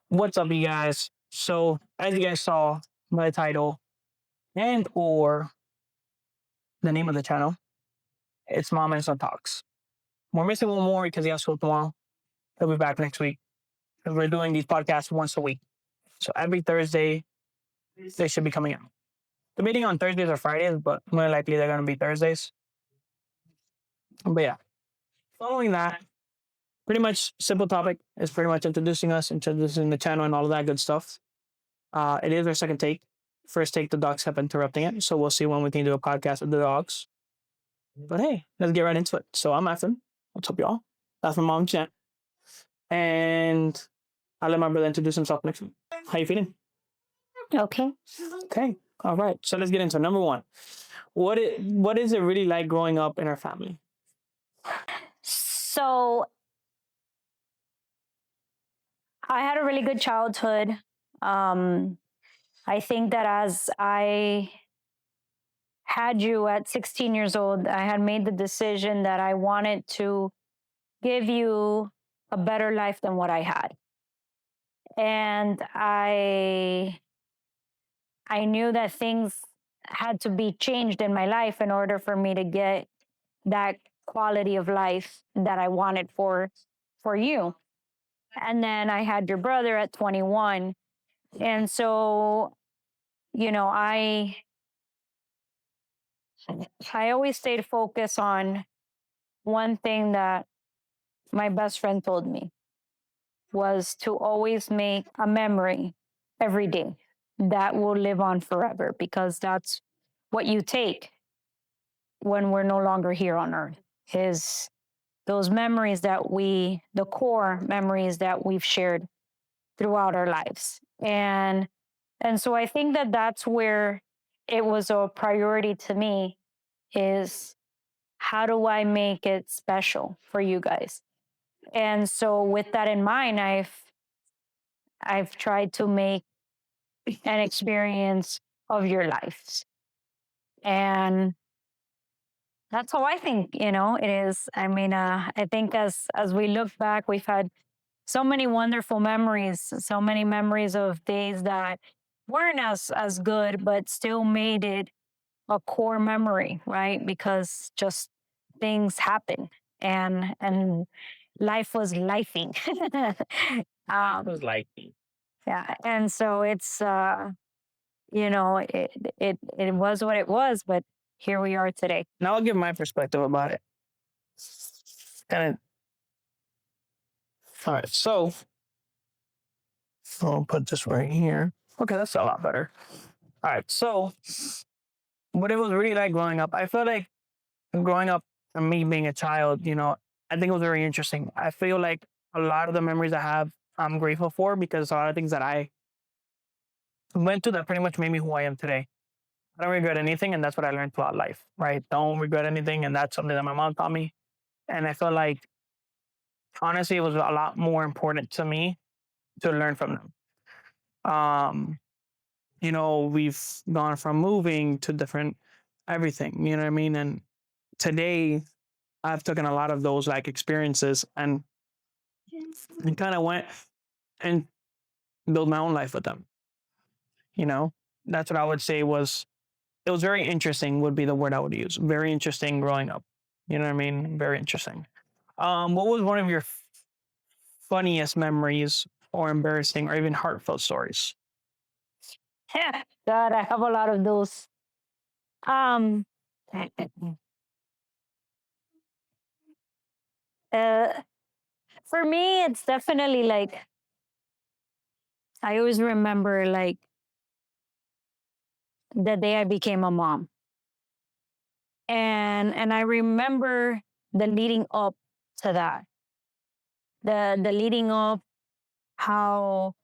What's up, you guys? So, as you guys saw by the title and or the name of the channel, it's Mom and Son Talks. We're missing one more because he has school tomorrow. He'll be back next week. Because we're doing these podcasts once a week. So every Thursday, they should be coming out. Debating on Thursdays or Fridays, but more likely they're going to be Thursdays. But yeah, following that, pretty much simple topic is pretty much introducing us, introducing the channel and all of that good stuff. It is our second take. First take, the dogs kept interrupting it. So we'll see when we can do a podcast with the dogs. But hey, let's get right into it. So I'm Efrain. What's up, y'all? That's my mom, Jen. And I'll let my brother introduce himself next. How you feeling? Okay. Okay. All right. So let's get into it. Number one. What is it really like growing up in our family? So I had a really good childhood. I think that as I had you at 16 years old, I had made the decision that I wanted to give you a better life than what I had. And I knew that things had to be changed in my life in order for me to get that quality of life that I wanted for you. And then I had your brother at 21. And so, you know, I always stayed focused on one thing that my best friend told me was to always make a memory every day that will live on forever, because that's what you take when we're no longer here on earth, is those memories the core memories that we've shared throughout our lives. And so I think that that's where it was a priority to me, is how do I make it special for you guys? And so with that in mind, I've tried to make an experience of your lives. And that's how I think, it is. I mean, I think as we look back, we've had so many wonderful memories, so many memories of days that weren't as good, but still made it a core memory, right? Because just things happen, and life was lifing. It was like Yeah, and so it's it was what it was, but here we are today. now I'll give my perspective about it. And all right, so I'll put this right here. Okay, that's a lot better. All right, so what it was really like growing up, I feel like growing up and me being a child, I think it was very interesting. I feel like a lot of the memories I have, I'm grateful for, because a lot of things that I went through that pretty much made me who I am today. I don't regret anything, and that's what I learned throughout life, right? Don't regret anything, and that's something that my mom taught me. And I feel like, honestly, it was a lot more important to me to learn from them. We've gone from moving to different everything, you know what I mean? And today, I've taken a lot of those like experiences and kind of went and build my own life with them. You know, that's what I would say was, it was very interesting would be the word I would use. Very interesting growing up. You know what I mean? Very interesting. What was one of your funniest memories or embarrassing or even heartfelt stories? God, I have a lot of those. Um, uh, for me, it's definitely like I always remember like the day I became a mom, and I remember the leading up to that, the leading up, how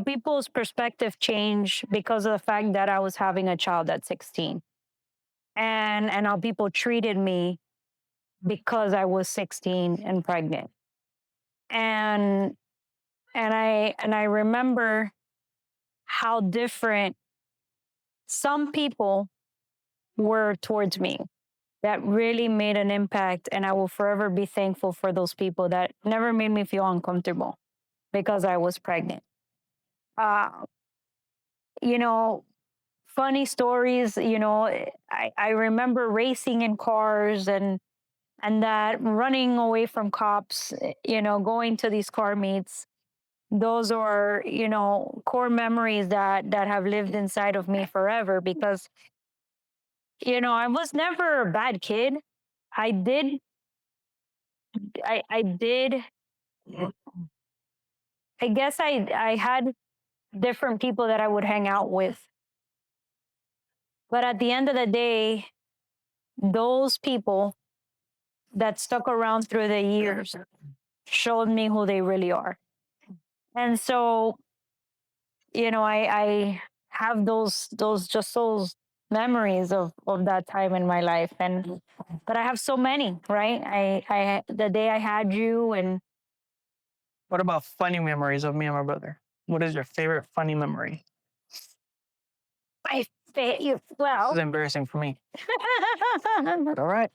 people's perspective changed because of the fact that I was having a child at 16, and how people treated me because I was 16 and pregnant. And I remember how different some people were towards me, that really made an impact, and I will forever be thankful for those people that never made me feel uncomfortable because I was pregnant. uh, you know, funny stories. I remember racing in cars and that running away from cops, going to these car meets. Those are, core memories that have lived inside of me forever because, I was never a bad kid. I did, I did, I guess I had different people that I would hang out with. But at the end of the day, those people that stuck around through the years showed me who they really are. And so, I have those memories of that time in my life. And but I have so many, right? I the day I had you, and What about funny memories of me and my brother? What is your favorite funny memory? my This well, is embarrassing for me. But all right.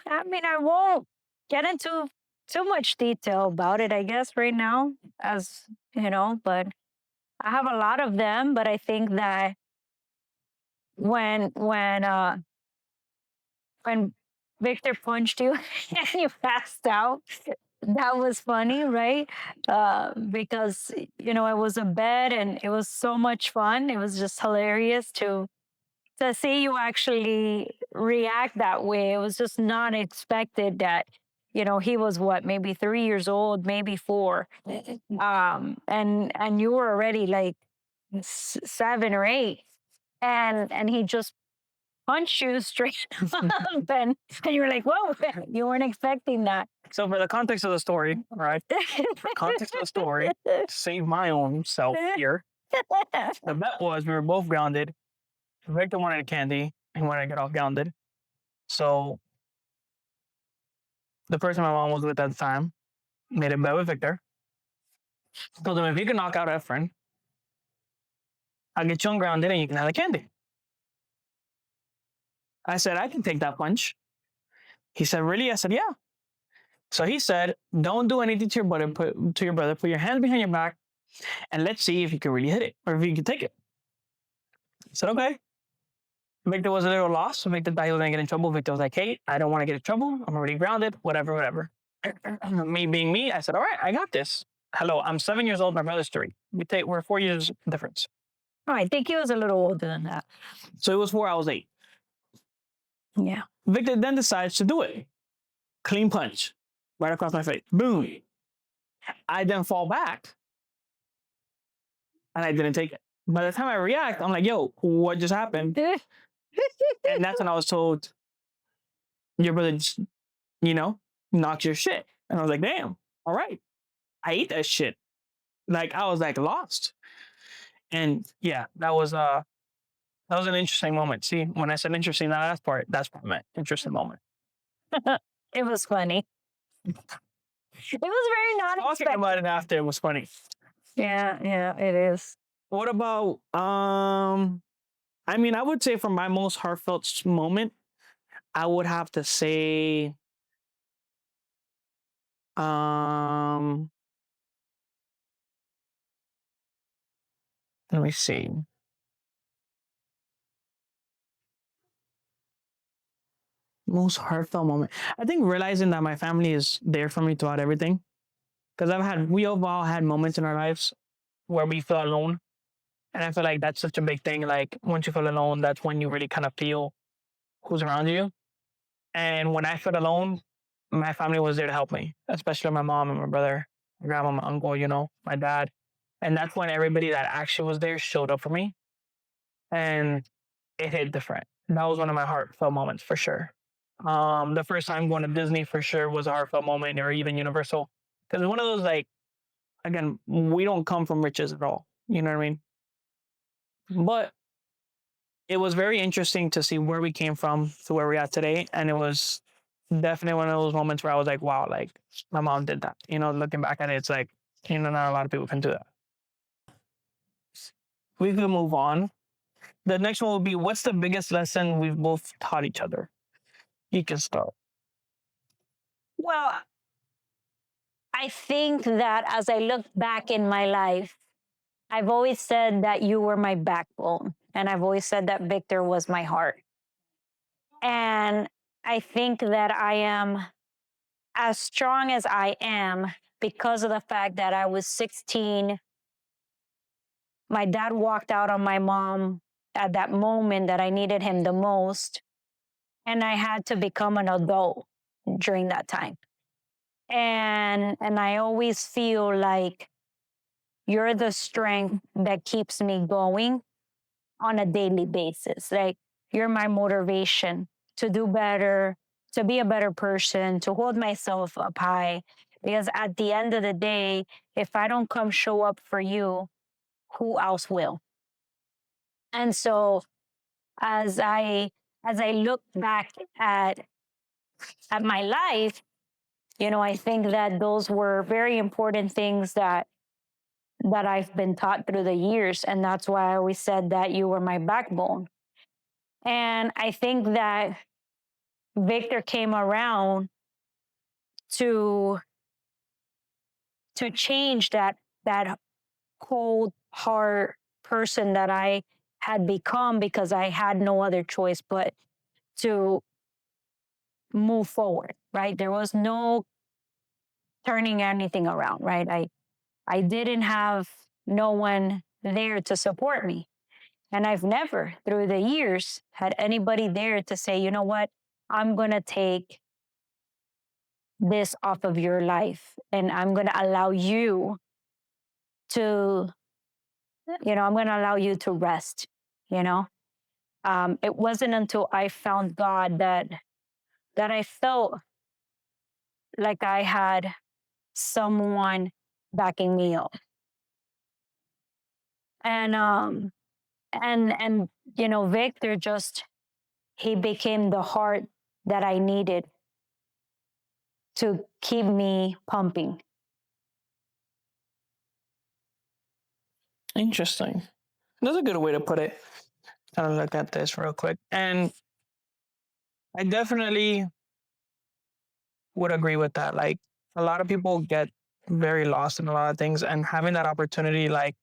I mean, I won't get into too much detail about it, I guess, right now, as but I have a lot of them. But I think that when Victor punched you and you passed out, that was funny, right? Because it was a bed and it was so much fun. It was just hilarious to see you actually react that way. It was just not expected that he was what, maybe 3 years old, maybe four, and you were already like 7 or 8, and he just punched you straight up, and you were like, whoa, you weren't expecting that. So for the context of the story, all right? For context of the story, to save my own self here, the bet was we were both grounded. Victor wanted a candy. He wanted to get off grounded. So the person my mom was with at the time made a bet with Victor. Told him if he could knock out Efrain, I'll get you ungrounded and you can have the candy. I said, I can take that punch. He said, really? I said, yeah. So he said, don't do anything to your brother. Put your hands behind your back, and let's see if you can really hit it or if you can take it. I said, okay. Victor was a little lost. Victor thought he was going to get in trouble. Victor was like, hey, I don't want to get in trouble. I'm already grounded. Whatever. Me being me, I said, all right, I got this. Hello, I'm 7 years old. My brother's 3. We're 4 years difference. Oh, I think he was a little older than that. So it was 4, I was 8. Yeah. Victor then decides to do it. Clean punch. Right across my face. Boom. I then fall back. And I didn't take it. By the time I react, I'm like, yo, what just happened? And that's when I was told, your brother just, knocked your shit. And I was like, damn, all right. I ate that shit. Like, I was like lost. And yeah, that was an interesting moment. See, when I said interesting, that's what I meant. Interesting moment. It was funny. It was very Talking non-expected. about it after, it was funny. Yeah, it is. What about I mean, I would say for my most heartfelt moment, I would have to say let me see. Most heartfelt moment. I think realizing that my family is there for me throughout everything. Because we have all had moments in our lives where we feel alone. And I feel like that's such a big thing. Like once you feel alone, that's when you really kind of feel who's around you. And when I felt alone, my family was there to help me, especially my mom and my brother, my grandma, my uncle, my dad. And that's when everybody that actually was there showed up for me. And it hit different. That was one of my heartfelt moments for sure. The first time going to Disney for sure was a heartfelt moment, or even Universal. Because it's one of those, like, again, we don't come from riches at all. You know what I mean? But it was very interesting to see where we came from to where we're at today. And it was definitely one of those moments where I was like, wow, like my mom did that. Looking back at it, it's like, not a lot of people can do that. We could move on. The next one would be, what's the biggest lesson we've both taught each other? You can start. Well, I think that as I look back in my life, I've always said that you were my backbone, and I've always said that Victor was my heart. And I think that I am as strong as I am because of the fact that I was 16. My dad walked out on my mom at that moment that I needed him the most. And I had to become an adult during that time. And I always feel like you're the strength that keeps me going on a daily basis. Like you're my motivation to do better, to be a better person, to hold myself up high. Because at the end of the day, if I don't come show up for you, who else will? And so as I look back at my life, I think that those were very important things that I've been taught through the years. And that's why I always said that you were my backbone. And I think that Victor came around to change that cold hard person that I had become because I had no other choice but to move forward, right? There was no turning anything around, right? I didn't have no one there to support me. And I've never, through the years, had anybody there to say, you know what, I'm going to take this off of your life and I'm going to allow you to, I'm going to allow you to rest, you know? It wasn't until I found God that I felt like I had someone backing me up. And Victor just he became the heart that I needed to keep me pumping. Interesting. That's a good way to put it. Kind of look at this real quick. And I definitely would agree with that. Like a lot of people get very lost in a lot of things and having that opportunity, like,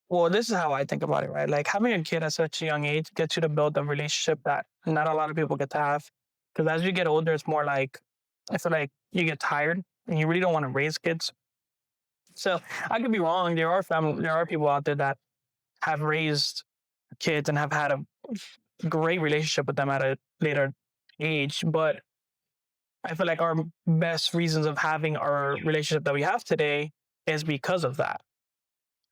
well, this is how I think about it, right? Like having a kid at such a young age gets you to build a relationship that not a lot of people get to have. Because as you get older, it's more like, I feel like you get tired and you really don't want to raise kids. So I could be wrong. There are people out there that have raised kids and have had a great relationship with them at a later age. But I feel like our best reasons of having our relationship that we have today is because of that.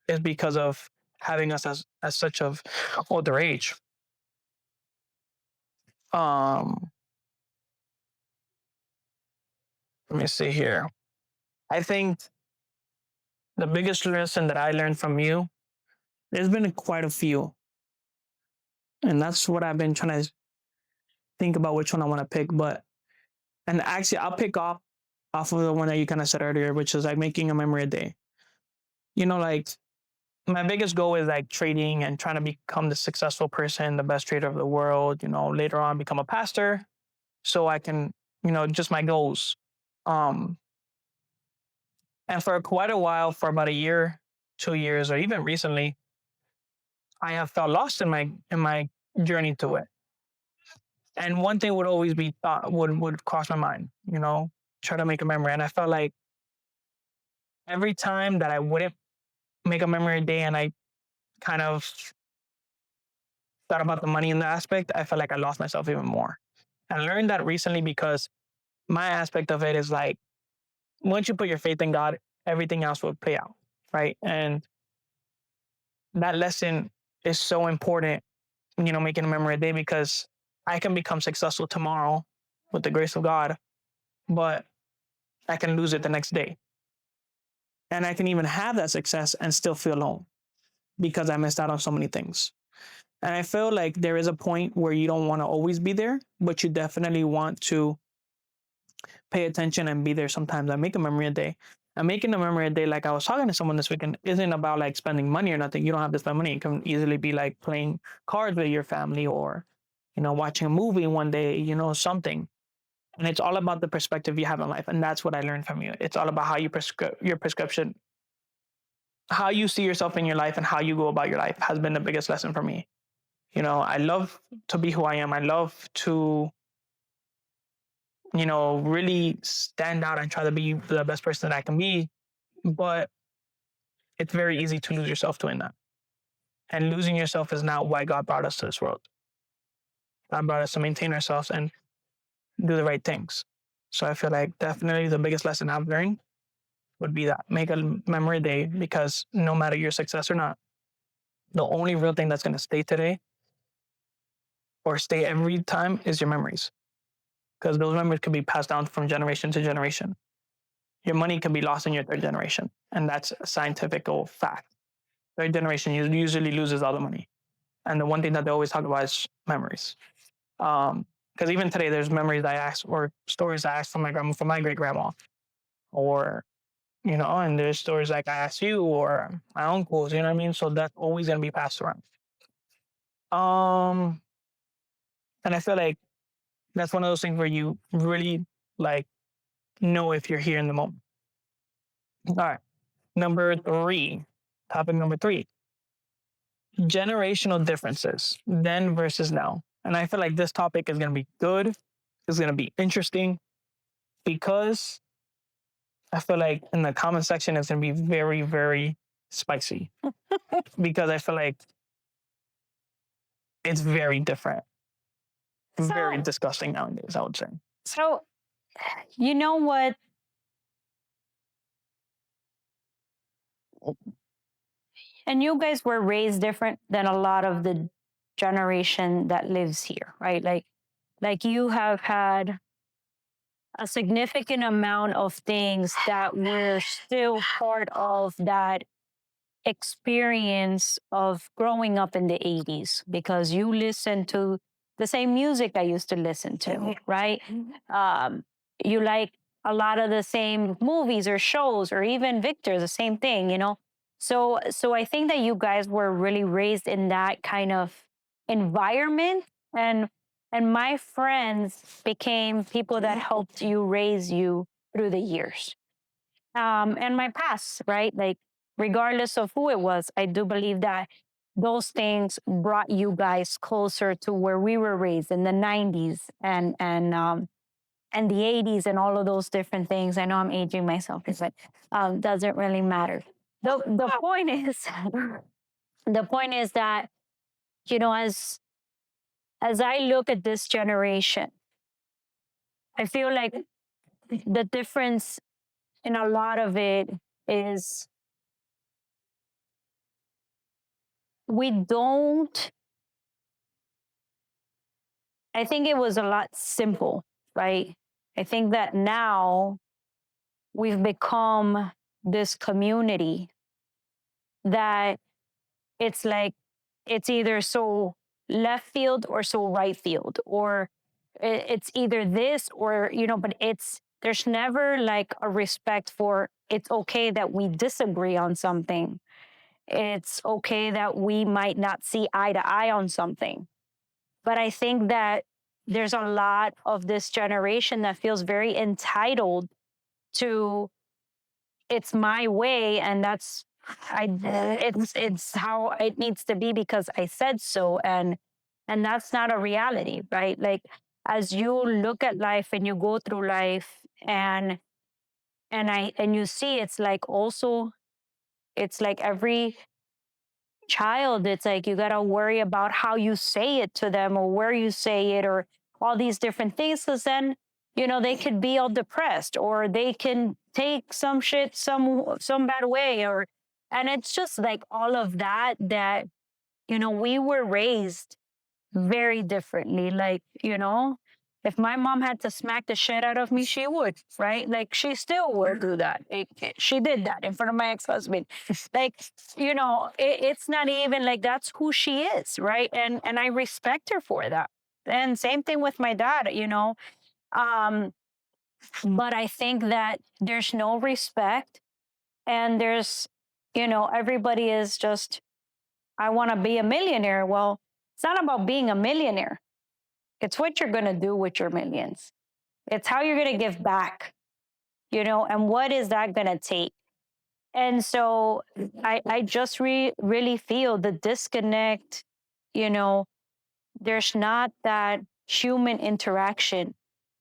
Is because of having us as such of older age. Um, Let me see here. I think the biggest lesson that I learned from you, there's been quite a few, and that's what I've been trying to think about which one I want to pick. But and actually, I'll pick off of the one that you kind of said earlier, which is like making a memory a day. Like my biggest goal is like trading and trying to become the successful person, the best trader of the world. Later on become a pastor, so I can, just my goals. Um, and for quite a while, for about a year, 2 years, or even recently, I have felt lost in my journey to it. And one thing would always be thought would cross my mind, try to make a memory. And I felt like every time that I wouldn't make a memory a day and I kind of thought about the money in the aspect, I felt like I lost myself even more. And I learned that recently because my aspect of it is like once you put your faith in God, everything else will play out. Right. And that lesson is so important, making a memory a day because I can become successful tomorrow with the grace of God, but I can lose it the next day. And I can even have that success and still feel alone because I missed out on so many things. And I feel like there is a point where you don't want to always be there, but you definitely want to pay attention and be there sometimes. I make a memory a day. And making a memory a day, like I was talking to someone this weekend, isn't about like spending money or nothing. You don't have to spend money. It can easily be like playing cards with your family or, watching a movie one day, something. And it's all about the perspective you have in life. And that's what I learned from you. It's all about how you your prescription how you see yourself in your life and how you go about your life has been the biggest lesson for me. I love to be who I am. I love to, really stand out and try to be the best person that I can be. But it's very easy to lose yourself doing that. And losing yourself is not why God brought us to this world. God brought us to maintain ourselves and do the right things. So I feel like definitely the biggest lesson I've learned would be that make a memory day, because no matter your success or not, the only real thing that's going to stay today or stay every time is your memories, because those memories can be passed down from generation to generation. Your money can be lost in your third generation, and that's a scientific fact. Third generation usually loses all the money, and the one thing that they always talk about is memories. Because even today, there's memories I ask or stories I ask from my grandma, from my great grandma, or and there's stories like I ask you or my uncles. You know what I mean? So that's always gonna be passed around. Um, and I feel like that's one of those things where you really like know if you're here in the moment. All right, number three, topic number three: generational differences, then versus now. And I feel like this topic is gonna be good. It's gonna be interesting because I feel like in the comment section it's gonna be very, very spicy because I feel like it's very different, very disgusting nowadays, I would say. So, you know what? And you guys were raised different than a lot of the generation that lives here, right? Like you have had a significant amount of things that were still part of that experience of growing up in the 80s, because you listen to the same music I used to listen to, right? You like a lot of the same movies or shows, or even Victor, the same thing, you know? So I think that you guys were really raised in that kind of environment. And my friends became people that helped you raise you through the years. And my past, right? Like, regardless of who it was, I do believe that those things brought you guys closer to where we were raised in the 90s and the 80s and all of those different things. I know I'm aging myself, but doesn't really matter. The point is, the point is that, as I look at this generation, I feel like the difference in a lot of it is we don't, I think it was a lot simple, right? I think that now we've become this community that it's like it's either so left field or so right field, or it's either this or, but there's never like a respect for it's okay that we disagree on something. It's okay that we might not see eye to eye on something. But I think that there's a lot of this generation that feels very entitled to it's my way, and it's how it needs to be because I said so. And that's not a reality, right? Like, as you look at life and you go through life, and you see, it's like also, it's like every child, it's like you got to worry about how you say it to them or where you say it or all these different things, because then, they could be all depressed, or they can take some shit some bad way, and it's just like all of that we were raised very differently. Like, if my mom had to smack the shit out of me, she would, right? Like, she still would do that. She did that in front of my ex-husband. Like, it's not even like that's who she is, right? And I respect her for that. And same thing with my dad, Um, but I think that there's no respect, and there's, everybody is just, I want to be a millionaire. Well, it's not about being a millionaire. It's what you're going to do with your millions. It's how you're going to give back, and what is that going to take? And so I just really feel the disconnect, you know, there's not that human interaction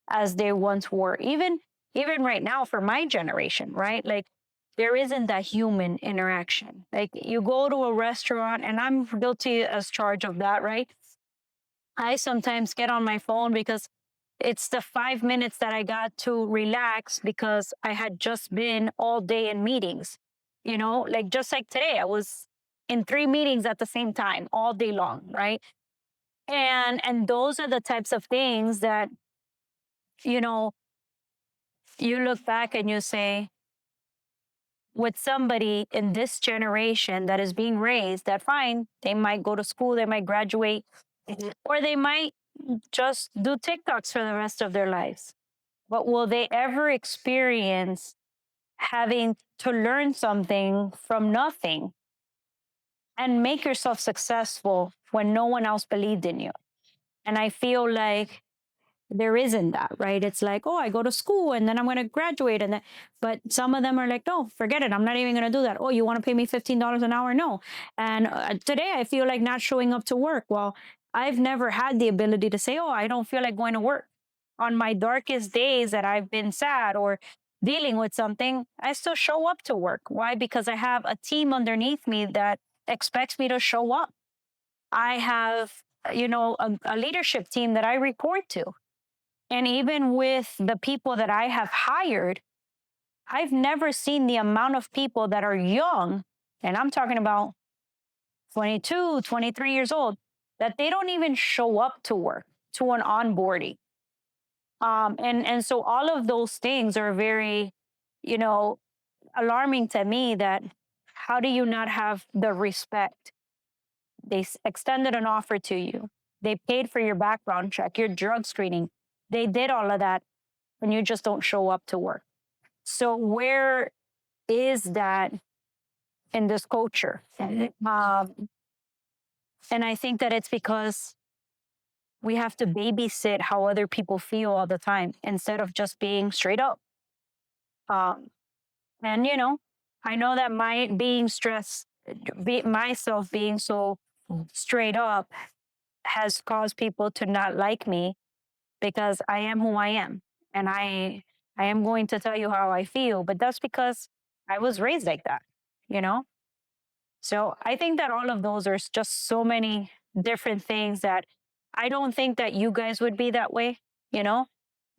as they once were. Even right now for my generation, right? Like there isn't that human interaction. Like you go to a restaurant, and I'm guilty as charged of that, right? I sometimes get on my phone because it's the 5 minutes that I got to relax because I had just been all day in meetings. Like just like today, I was in 3 meetings at the same time all day long, right? And those are the types of things that, you know, you look back and you say, with somebody in this generation that is being raised, that fine, they might go to school, they might graduate, or they might just do TikToks for the rest of their lives. But will they ever experience having to learn something from nothing and make yourself successful when no one else believed in you? And I feel like there isn't that, right? It's like, oh, I go to school and then I'm going to graduate. But some of them are like, no, forget it. I'm not even going to do that. Oh, you want to pay me $15 an hour? No. And today I feel like not showing up to work. Well, I've never had the ability to say, oh, I don't feel like going to work. On my darkest days that I've been sad or dealing with something, I still show up to work. Why? Because I have a team underneath me that expects me to show up. I have, a leadership team that I report to. And even with the people that I have hired, I've never seen the amount of people that are young, and I'm talking about 22, 23 years old, that they don't even show up to work, to an onboarding. And so all of those things are very, you know, alarming to me. That how do you not have the respect? They extended an offer to you. They paid for your background check, your drug screening. They did all of that, and you just don't show up to work. So where is that in this culture? And I think that it's because we have to babysit how other people feel all the time instead of just being straight up. Um, and I know that my being stressed, myself being so straight up, has caused people to not like me because I am who I am, and I am going to tell you how I feel. But that's because I was raised like that, you know. So I think that all of those are just so many different things that I don't think that you guys would be that way, you know?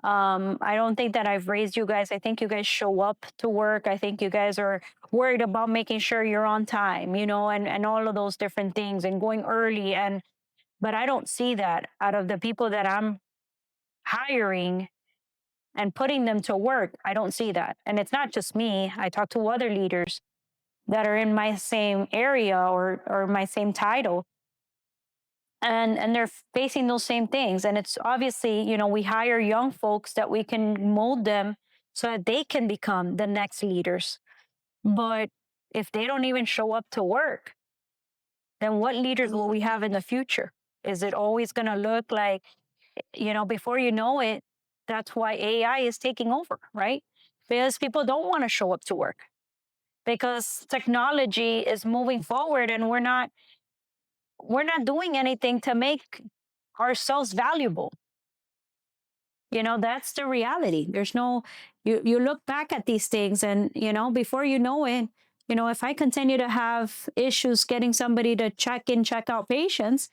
I don't think that I've raised you guys. I think you guys show up to work. I think you guys are worried about making sure you're on time, and all of those different things and going early. But I don't see that out of the people that I'm hiring and putting them to work. I don't see that. And it's not just me. I talk to other leaders that are in my same area or my same title, and they're facing those same things. And it's obviously, we hire young folks that we can mold them so that they can become the next leaders. But if they don't even show up to work, then what leaders will we have in the future? Is it always going to look like, before you know it, that's why AI is taking over, right? Because people don't want to show up to work, because technology is moving forward, and we're not doing anything to make ourselves valuable. That's the reality. There's no, you look back at these things, and before you know it, if I continue to have issues getting somebody to check in, check out patients,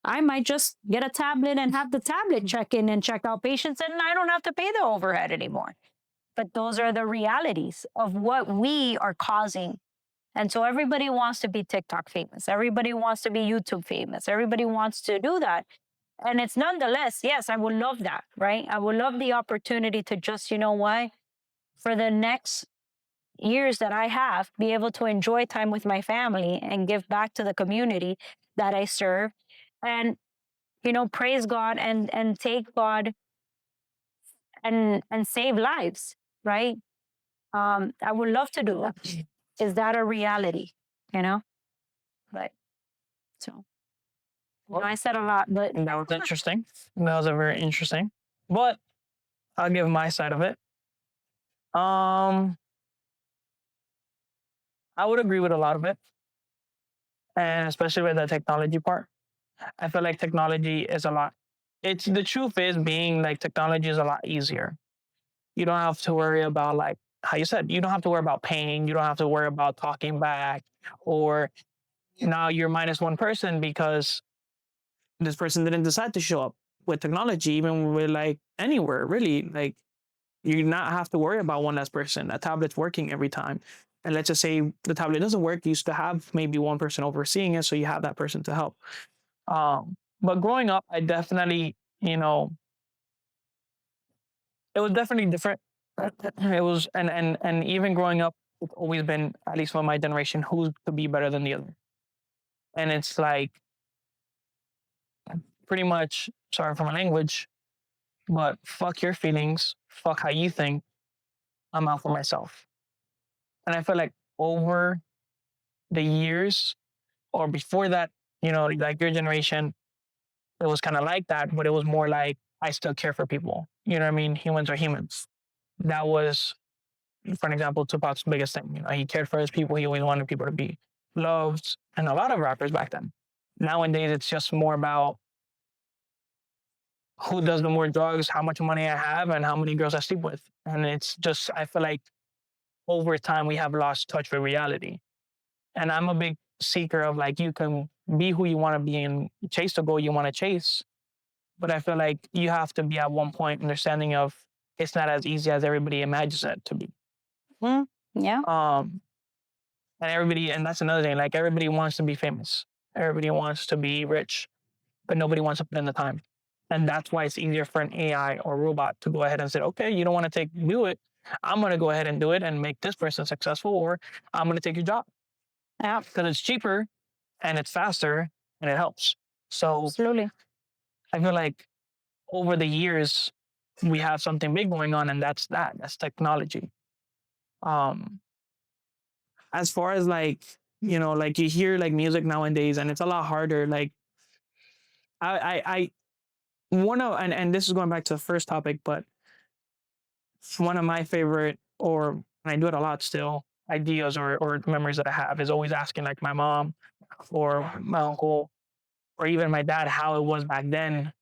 I might just get a tablet and have the tablet check in and check out patients, and I don't have to pay the overhead anymore. But those are the realities of what we are causing. And so everybody wants to be TikTok famous. Everybody wants to be YouTube famous. Everybody wants to do that. And it's nonetheless, yes, I would love that, right? I would love the opportunity to just, what, for the next years that I have, be able to enjoy time with my family and give back to the community that I serve. And, praise God and take God and save lives, right? I would love to do that. Is that a reality? You know? Right. So I said a lot, but That was interesting. That was a very interesting. But I'll give my side of it. Um, I would agree with a lot of it, and especially with the technology part. I feel like technology is a lot. It's the truth is being like technology is a lot easier. You don't have to worry about like how you said, you don't have to worry about paying, you don't have to worry about talking back, or now you're minus one person because this person didn't decide to show up. With technology, even with like anywhere really, like you not have to worry about one less person. A tablet's working every time. And let's just say the tablet doesn't work, you used to have maybe one person overseeing it, so you have that person to help. But growing up, I definitely, it was definitely different. It was, and even growing up, it's always been, at least for my generation, who's to be better than the other. And it's like pretty much, sorry for my language, but fuck your feelings, fuck how you think. I'm out for myself. And I feel like over the years or before that, like your generation, it was kind of like that, but it was more like I still care for people. You know what I mean? Humans are humans. That was, for an example, Tupac's biggest thing. He cared for his people. He always wanted people to be loved, and a lot of rappers back then. Nowadays, it's just more about who does the more drugs, how much money I have, and how many girls I sleep with. And it's just, I feel like over time we have lost touch with reality. And I'm a big seeker of like you can be who you want to be and chase the goal you want to chase. But I feel like you have to be at one point understanding of it's not as easy as everybody imagines it to be. Yeah. And that's another thing. Like everybody wants to be famous. Everybody wants to be rich, but nobody wants to put in the time. And that's why it's easier for an AI or robot to go ahead and say, okay, you don't want to do it. I'm going to go ahead and do it and make this person successful, or I'm going to take your job. Yeah. Because it's cheaper and it's faster and it helps. So Absolutely. I feel like over the years, we have something big going on, and that's technology. Um, as far as like, like you hear like music nowadays, and it's a lot harder. Like I one of and this is going back to the first topic, but one of my favorite, or and I do it a lot still, ideas or memories that I have is always asking like my mom or my uncle or even my dad how it was back then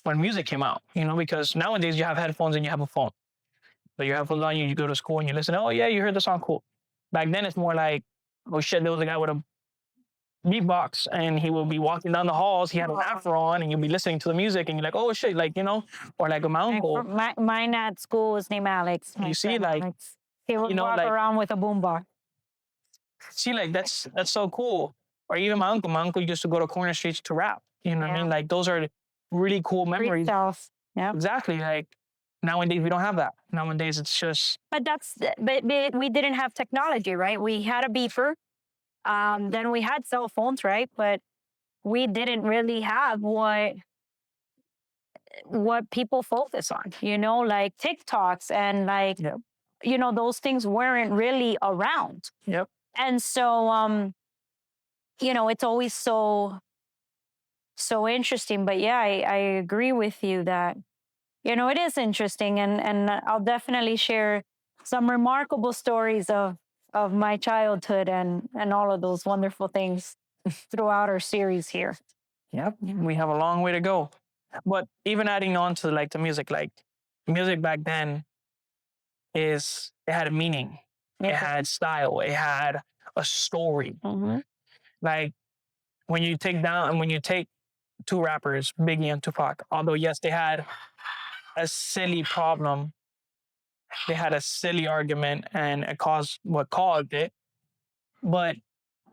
when music came out, because nowadays you have headphones and you have a phone. So you have headphones on, you go to school and you listen, oh yeah, you heard the song, cool. Back then it's more like, oh shit, there was a guy with a beatbox and he will be walking down the halls, he had an afro on and you'll be listening to the music and you're like, oh shit, like, or like my uncle. Mine at school was named Alex. You see, like, Alex. He would walk around with a boombox. See, like that's so cool. Or even my uncle. My uncle used to go to corner streets to rap. You know what I mean? Like those are really cool memories. Yeah. Exactly. Like nowadays we don't have that. Nowadays it's just. But we didn't have technology, right? We had a beeper. Then we had cell phones, right? But we didn't really have what people focus on, like TikToks and like, Yep. Those things weren't really around. Yep. And so, it's always so interesting. But yeah, I agree with you that, it is interesting. And I'll definitely share some remarkable stories of my childhood and all of those wonderful things throughout our series here. Yep. We have a long way to go. But even adding on to like the music back then it had a meaning. It had style. It had a story. Mm-hmm. Like when you take two rappers, Biggie and Tupac, although yes, they had a silly problem, they had a silly argument, and it caused what caused it. But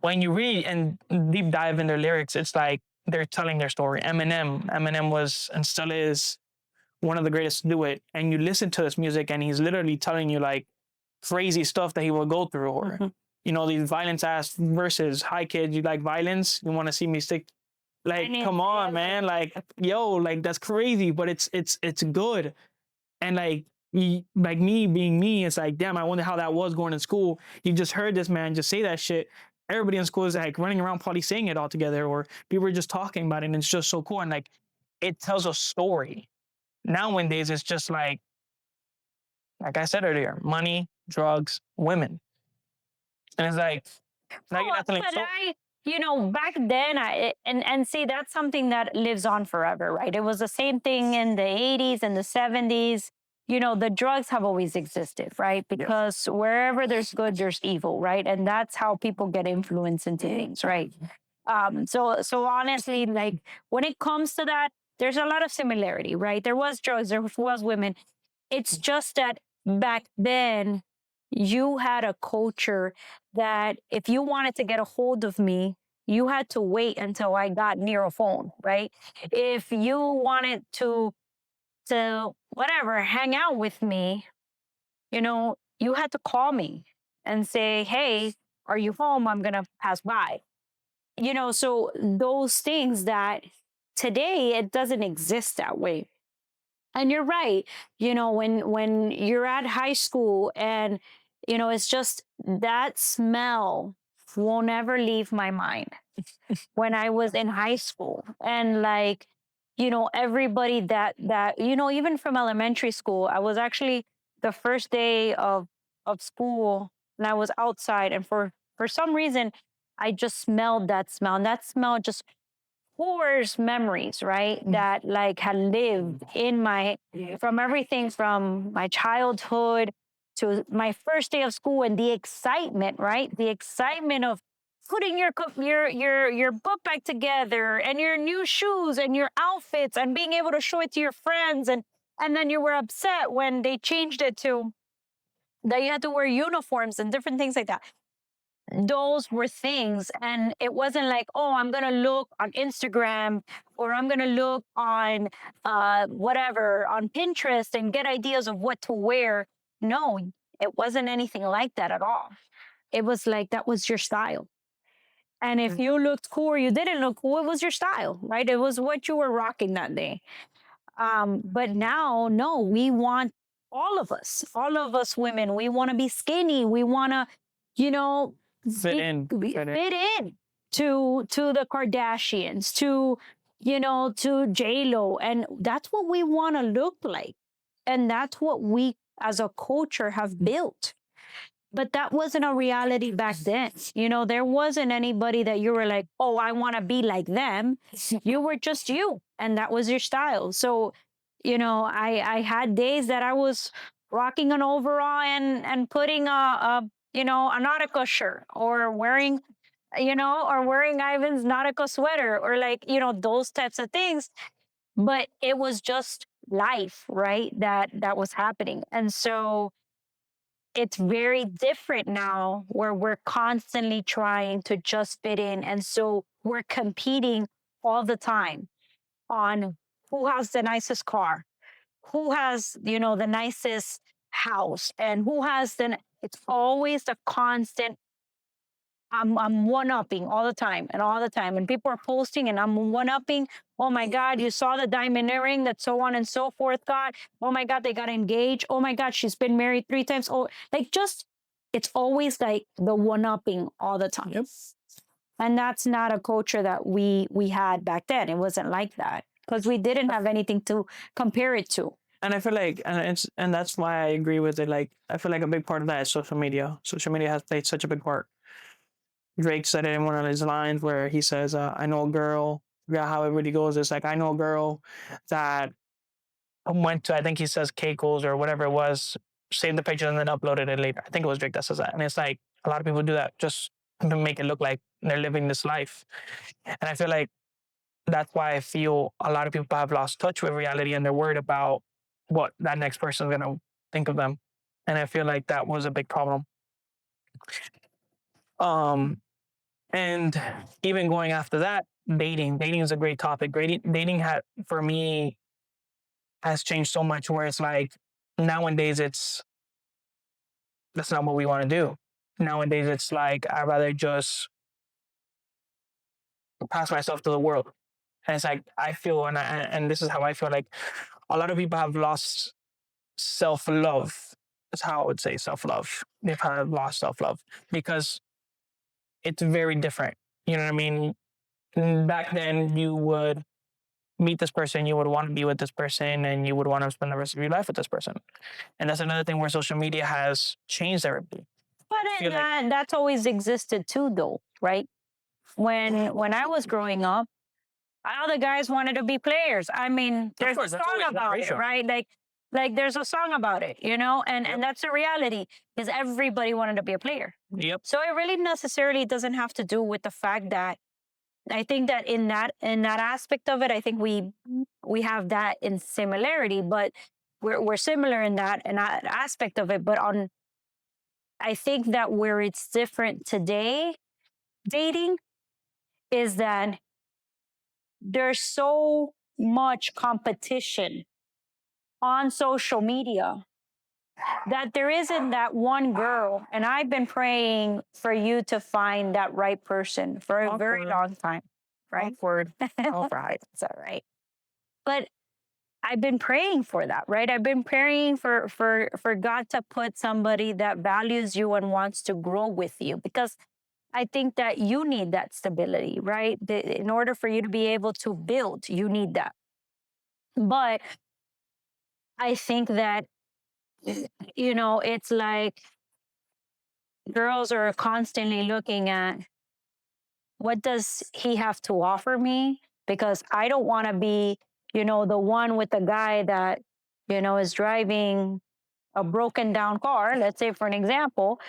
when you read and deep dive in their lyrics, it's like they're telling their story. Eminem was and still is one of the greatest to do it. And you listen to this music, and he's literally telling you like crazy stuff that he will go through, or these violence ass verses. Hi kids, you like violence? You want to see me stick? Like, come on, man! Like, yo, like that's crazy, but it's good. And like me being me, it's like, damn, I wonder how that was going to school. You just heard this man just say that shit. Everybody in school is like running around probably saying it all together, or people are just talking about it, and it's just so cool. And like, it tells a story. Nowadays, it's just like I said earlier, money, drugs, women. And it's like, now you're Oh, not telling. but So back then, and see, that's something that lives on forever, right? It was the same thing in the 80s and the 70s. The drugs have always existed, right? yes, Because wherever there's good, there's evil, right? And that's how people get influenced into things, right? So honestly, like when it comes to that, there's a lot of similarity, right? There was drugs, there was women. It's just that back then you had a culture that if you wanted to get a hold of me, you had to wait until I got near a phone, right? If you wanted to whatever, hang out with me, you had to call me and say, "Hey, are you home? I'm going to pass by." So those things that today it doesn't exist that way. And you're right. When you're at high school and it's just that smell will never leave my mind. When I was in high school and like, everybody that even from elementary school, I was actually the first day of school and I was outside and for some reason I just smelled that smell, and that smell just pours memories, right? That like had lived in my from everything from my childhood to my first day of school and the excitement, right? The excitement of putting your book bag together and your new shoes and your outfits and being able to show it to your friends, and then you were upset when they changed it to that you had to wear uniforms and different things like that. Those were things, and it wasn't like, oh, I'm gonna look on Instagram or I'm gonna look on whatever on Pinterest and get ideas of what to wear. No, it wasn't anything like that at all. It was like that was your style, and if you looked cool or you didn't look cool, it was your style, right? It was what you were rocking that day. But now, no, we want all of us women, we want to be skinny. We want to, you know, fit in to the Kardashians, to J Lo, and that's what we want to look like, and that's what we as a culture have built. But that wasn't a reality back then. There wasn't anybody that you were like, oh, I want to be like them. You were just you, and that was your style. So, I had days that I was rocking an overall and putting a Nautica shirt or wearing, or wearing Ivan's Nautica sweater or like, those types of things. But it was just life, right? That was happening. And so it's very different now where we're constantly trying to just fit in. And so we're competing all the time on who has the nicest car, who has, the nicest house, and who has it's always a constant. I'm one upping all the time and all the time. And people are posting and I'm one upping. Oh my God, you saw the diamond earring that so on and so forth got. Oh my God, they got engaged. Oh my God, she's been married 3 times. Oh, like just, it's always like the one upping all the time. Yep. And that's not a culture that we had back then. It wasn't like that because we didn't have anything to compare it to. And I feel like, and that's why I agree with it. Like, I feel like a big part of that is social media. Social media has played such a big part. Drake said it in one of his lines where he says, I know a girl, yeah, how it really goes. It's like, I know a girl that went to, I think he says Keiko's or whatever it was, saved the picture and then uploaded it later. I think it was Drake that says that. And it's like, a lot of people do that just to make it look like they're living this life. And I feel like that's why I feel a lot of people have lost touch with reality and they're worried about what that next person is going to think of them. And I feel like that was a big problem. And even going after that, dating is a great topic. Dating had, for me, has changed so much where it's like nowadays that's not what we want to do. Nowadays it's like I'd rather just pass myself to the world. And it's like I feel, and this is how I feel, like a lot of people have lost self-love. That's how I would say self-love. They've lost self-love because it's very different. You know what I mean? Back then you would meet this person, you would want to be with this person, and you would want to spend the rest of your life with this person. And that's another thing where social media has changed everything. But that's always existed too, though, right? When I was growing up, all the guys wanted to be players. I mean, there's a song about it, right? Like there's a song about it, you know, and that's the reality because everybody wanted to be a player. Yep. So it really necessarily doesn't have to do with the fact that I think that in that aspect of it, I think we have that in similarity, but we're similar in that aspect of it. But I think that where it's different today, dating, is that there's so much competition on social media that there isn't that one girl. And I've been praying for you to find that right person for a very long time, right? Awkward. All right. It's all right. But I've been praying for that, right? I've been praying for God to put somebody that values you and wants to grow with you because I think that you need that stability, right? In order for you to be able to build, you need that. But I think that, it's like girls are constantly looking at what does he have to offer me? Because I don't want to be, the one with the guy that, is driving a broken down car. Let's say, for an example,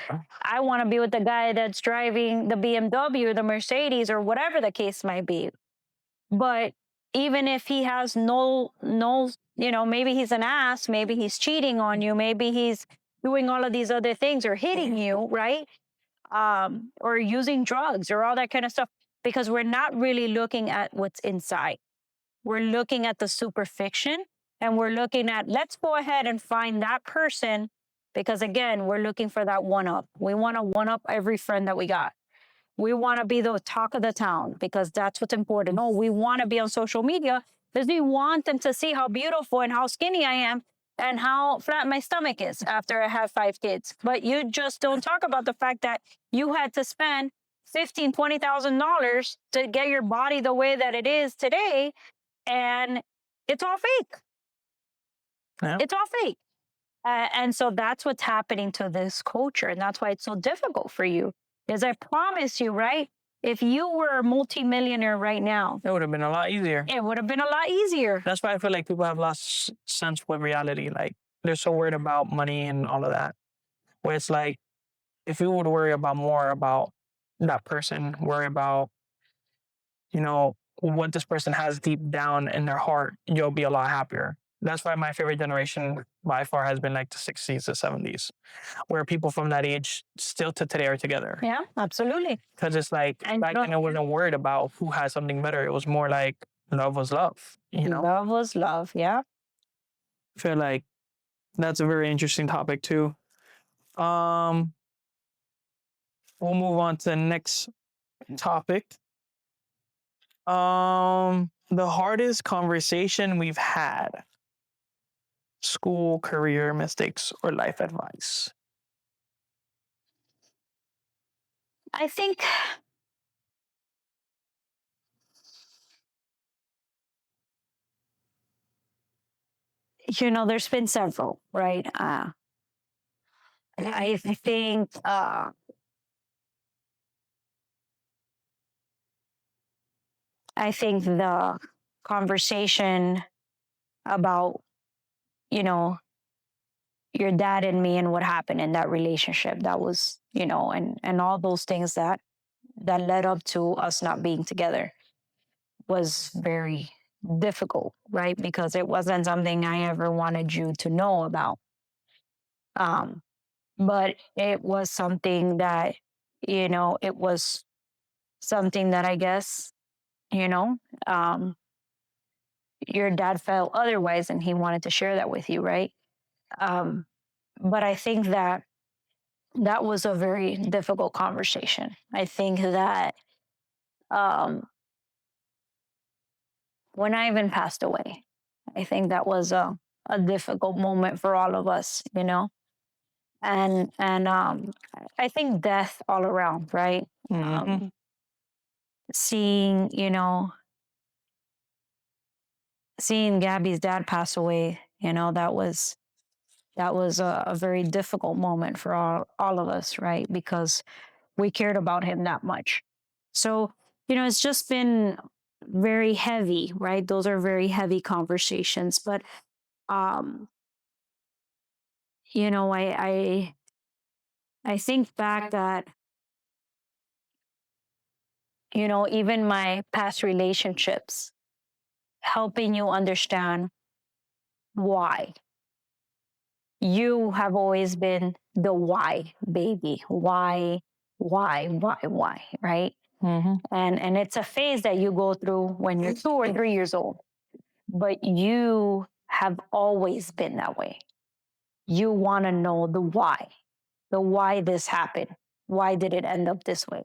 I want to be with the guy that's driving the BMW or the Mercedes or whatever the case might be. But even if he has no, maybe he's an ass, maybe he's cheating on you, maybe he's doing all of these other things or hitting you, right? Or using drugs or all that kind of stuff, because we're not really looking at what's inside. We're looking at the superfiction and we're looking at, let's go ahead and find that person because, again, we're looking for that one up. We want to one up every friend that we got. We want to be the talk of the town because that's what's important. No, we want to be on social media because we want them to see how beautiful and how skinny I am and how flat my stomach is after I have 5 kids. But you just don't talk about the fact that you had to spend $15,000-$20,000 to get your body the way that it is today, and it's all fake. Yeah. It's all fake. And so that's what's happening to this culture. And that's why it's so difficult for you. Because I promise you, right? If you were a multimillionaire right now, It would have been a lot easier. it would have been a lot easier. That's why I feel like people have lost sense with reality. Like they're so worried about money and all of that. Where it's like, if you would worry about more about that person, worry about, what this person has deep down in their heart, you'll be a lot happier. That's why my favorite generation by far has been like the 60s to 70s, where people from that age still to today are together. Yeah, absolutely. Because it's like back then I wasn't worried about who had something better. It was more like love was love, Love was love, yeah. I feel like that's a very interesting topic too. We'll move on to the next topic. The hardest conversation we've had. School, career, mistakes, or life advice. I think there's been several, right? I think the conversation about, your dad and me and what happened in that relationship, that was, and all those things that led up to us not being together was very difficult, right? Because it wasn't something I ever wanted you to know about. But it was something that, it was something that I guess, your dad felt otherwise and he wanted to share that with you, right? But I think that was a very difficult conversation. I think that when Ivan passed away, I think that was a difficult moment for all of us, and I think death all around, right? Seeing, seeing Gabby's dad pass away, that was that was a very difficult moment for all of us, right? Because we cared about him that much. So, it's just been very heavy, right? Those are very heavy conversations. But um, you know, I think back that, even my past relationships, helping you understand why. You have always been the why, baby. Why, right? Mm-hmm. And it's a phase that you go through when you're 2 or 3 years old. But you have always been that way. You want to know the why this happened. Why did it end up this way?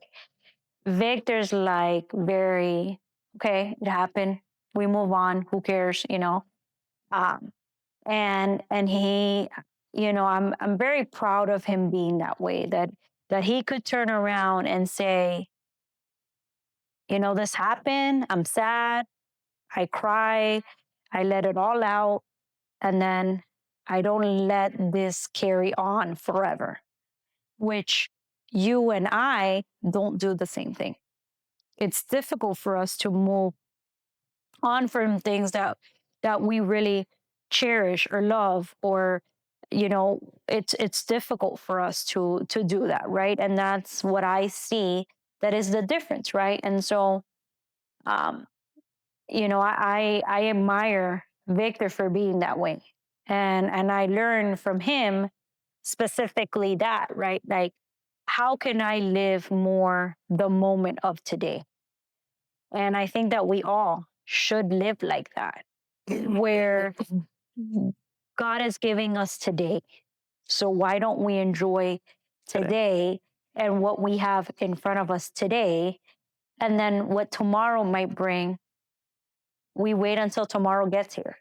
Victor's like very, okay, it happened. We move on. Who cares? Um, and he, I'm very proud of him being that way. That he could turn around and say, this happened. I'm sad. I cry. I let it all out. And then I don't let this carry on forever, which you and I don't do the same thing. It's difficult for us to move on from things that we really cherish or love, or it's difficult for us to do that, right? And that's what I see, that is the difference, right? And so um I admire Victor for being that way. And I learned from him specifically that, right? Like, how can I live more the moment of today? And I think that we all should live like that, where God is giving us today. So why don't we enjoy today and what we have in front of us today? And then what tomorrow might bring, we wait until tomorrow gets here.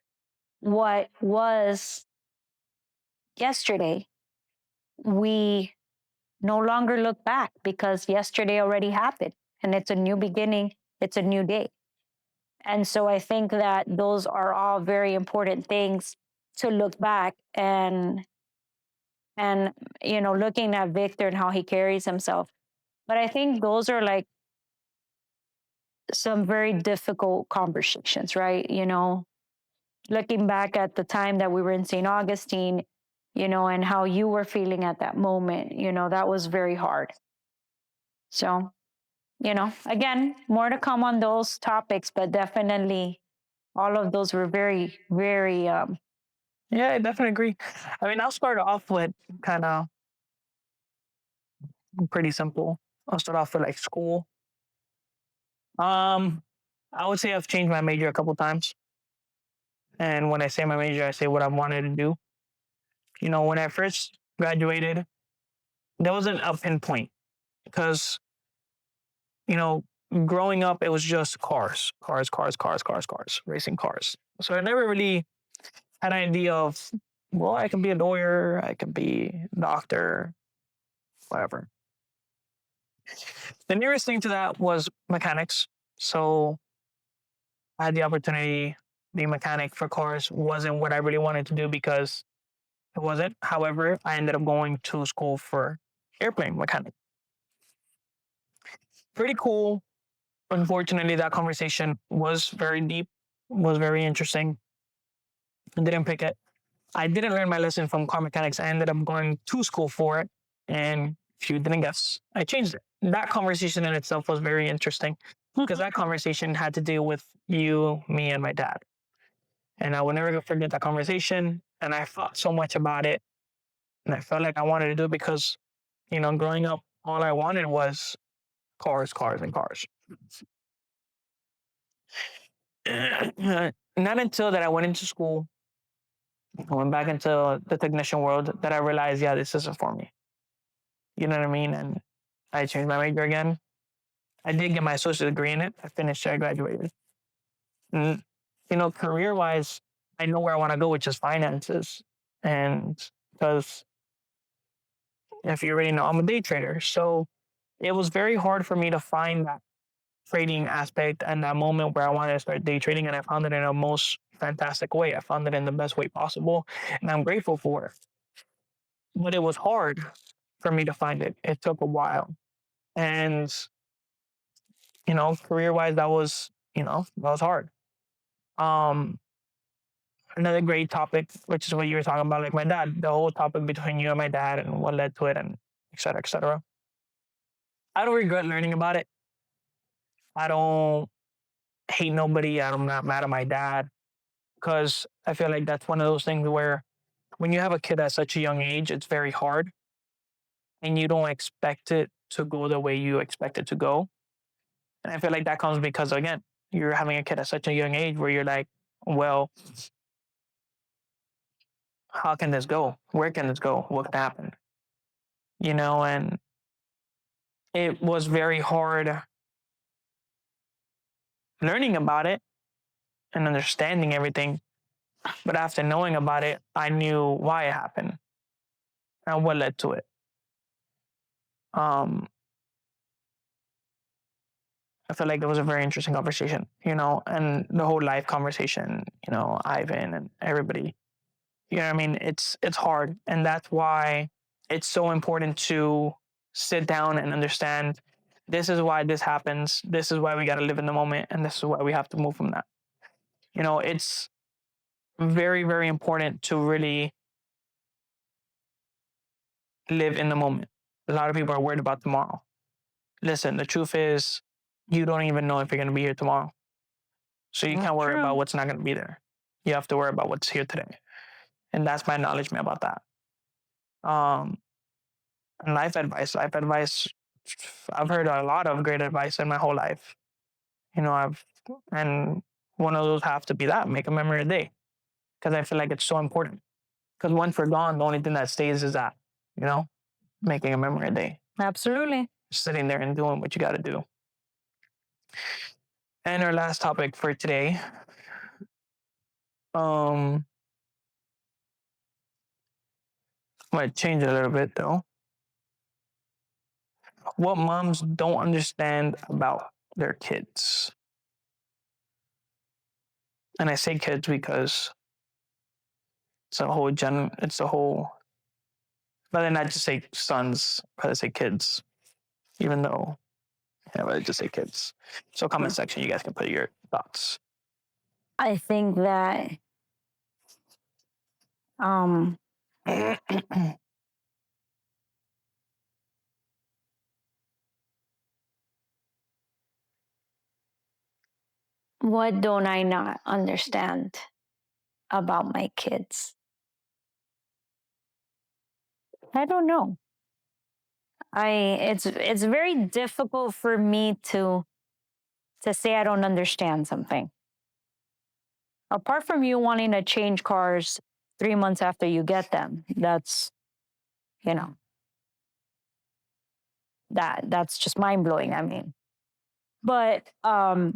What was yesterday, we no longer look back, because yesterday already happened and it's a new beginning, it's a new day. And so I think that those are all very important things to look back, and looking at Victor and how he carries himself. But I think those are like some very difficult conversations, right? Looking back at the time that we were in St. Augustine, and how you were feeling at that moment, that was very hard. So, again, more to come on those topics, but definitely all of those were very, very, Yeah, I definitely agree. I mean, I'll start off with kind of pretty simple. I'll start off with like school. Um, I would say I've changed my major a couple times. And when I say my major, I say what I wanted to do. When I first graduated, there wasn't a pinpoint because, you know, growing up, it was just cars, racing cars. So I never really had an idea of, well, I can be a lawyer, I can be a doctor, whatever. The nearest thing to that was mechanics. So I had the opportunity. The mechanic for cars wasn't what I really wanted to do because it wasn't. However, I ended up going to school for airplane mechanic. Pretty cool. Unfortunately, that conversation was very deep, was very interesting. I didn't pick it. I didn't learn my lesson from car mechanics. I ended up going to school for it. And if you didn't guess, I changed it. That conversation in itself was very interesting because that conversation had to deal with you, me, and my dad. And I will never forget that conversation. And I thought so much about it. And I felt like I wanted to do it because, growing up, all I wanted was cars, cars, and cars. Not until that I went into school, I went back into the technician world, that I realized, yeah, this isn't for me. You know what I mean? And I changed my major again. I did get my associate degree in it. I finished it, I graduated. And, career wise, I know where I want to go, which is finances. And because if you already know, I'm a day trader. So it was very hard for me to find that trading aspect and that moment where I wanted to start day trading. And I found it in a most fantastic way. I found it in the best way possible. And I'm grateful for it. but it was hard for me to find it. It took a while. And, career wise, that was hard. Um, Another great topic, which is what you were talking about, like my dad, the whole topic between you and my dad and what led to it and et cetera, et cetera. I don't regret learning about it. I don't hate nobody. I'm not mad at my dad because I feel like that's one of those things where when you have a kid at such a young age, it's very hard and you don't expect it to go the way you expect it to go. And I feel like that comes because, again, you're having a kid at such a young age where you're like, well, how can this go? Where can this go? What can happen? And it was very hard learning about it and understanding everything. But after knowing about it, I knew why it happened and what led to it. Um, I felt like it was a very interesting conversation, and the whole life conversation, Ivan and everybody. You know what I mean? It's hard. And that's why it's so important to sit down and understand this is why this happens. This is why we got to live in the moment. And this is why we have to move from that. It's very, very important to really live in the moment. A lot of people are worried about tomorrow. Listen, the truth is, you don't even know if you're going to be here tomorrow. So you can't worry about what's not going to be there. You have to worry about what's here today. And that's my acknowledgement about that. And life advice. I've heard a lot of great advice in my whole life. And one of those have to be that, make a memory a day. Because I feel like it's so important. Because once we're gone, the only thing that stays is that, making a memory a day. Absolutely. Sitting there and doing what you got to do. And our last topic for today. I might change it a little bit though. What moms don't understand about their kids. And I say kids because it's a whole, rather not just say sons, rather say kids, even though, rather just say kids. So comment section, you guys can put your thoughts. I think that what don't I not understand about my kids? I don't know. It's very difficult for me to say I don't understand something. Apart from you wanting to change cars 3 months after you get them, that's that's just mind blowing. I mean, but I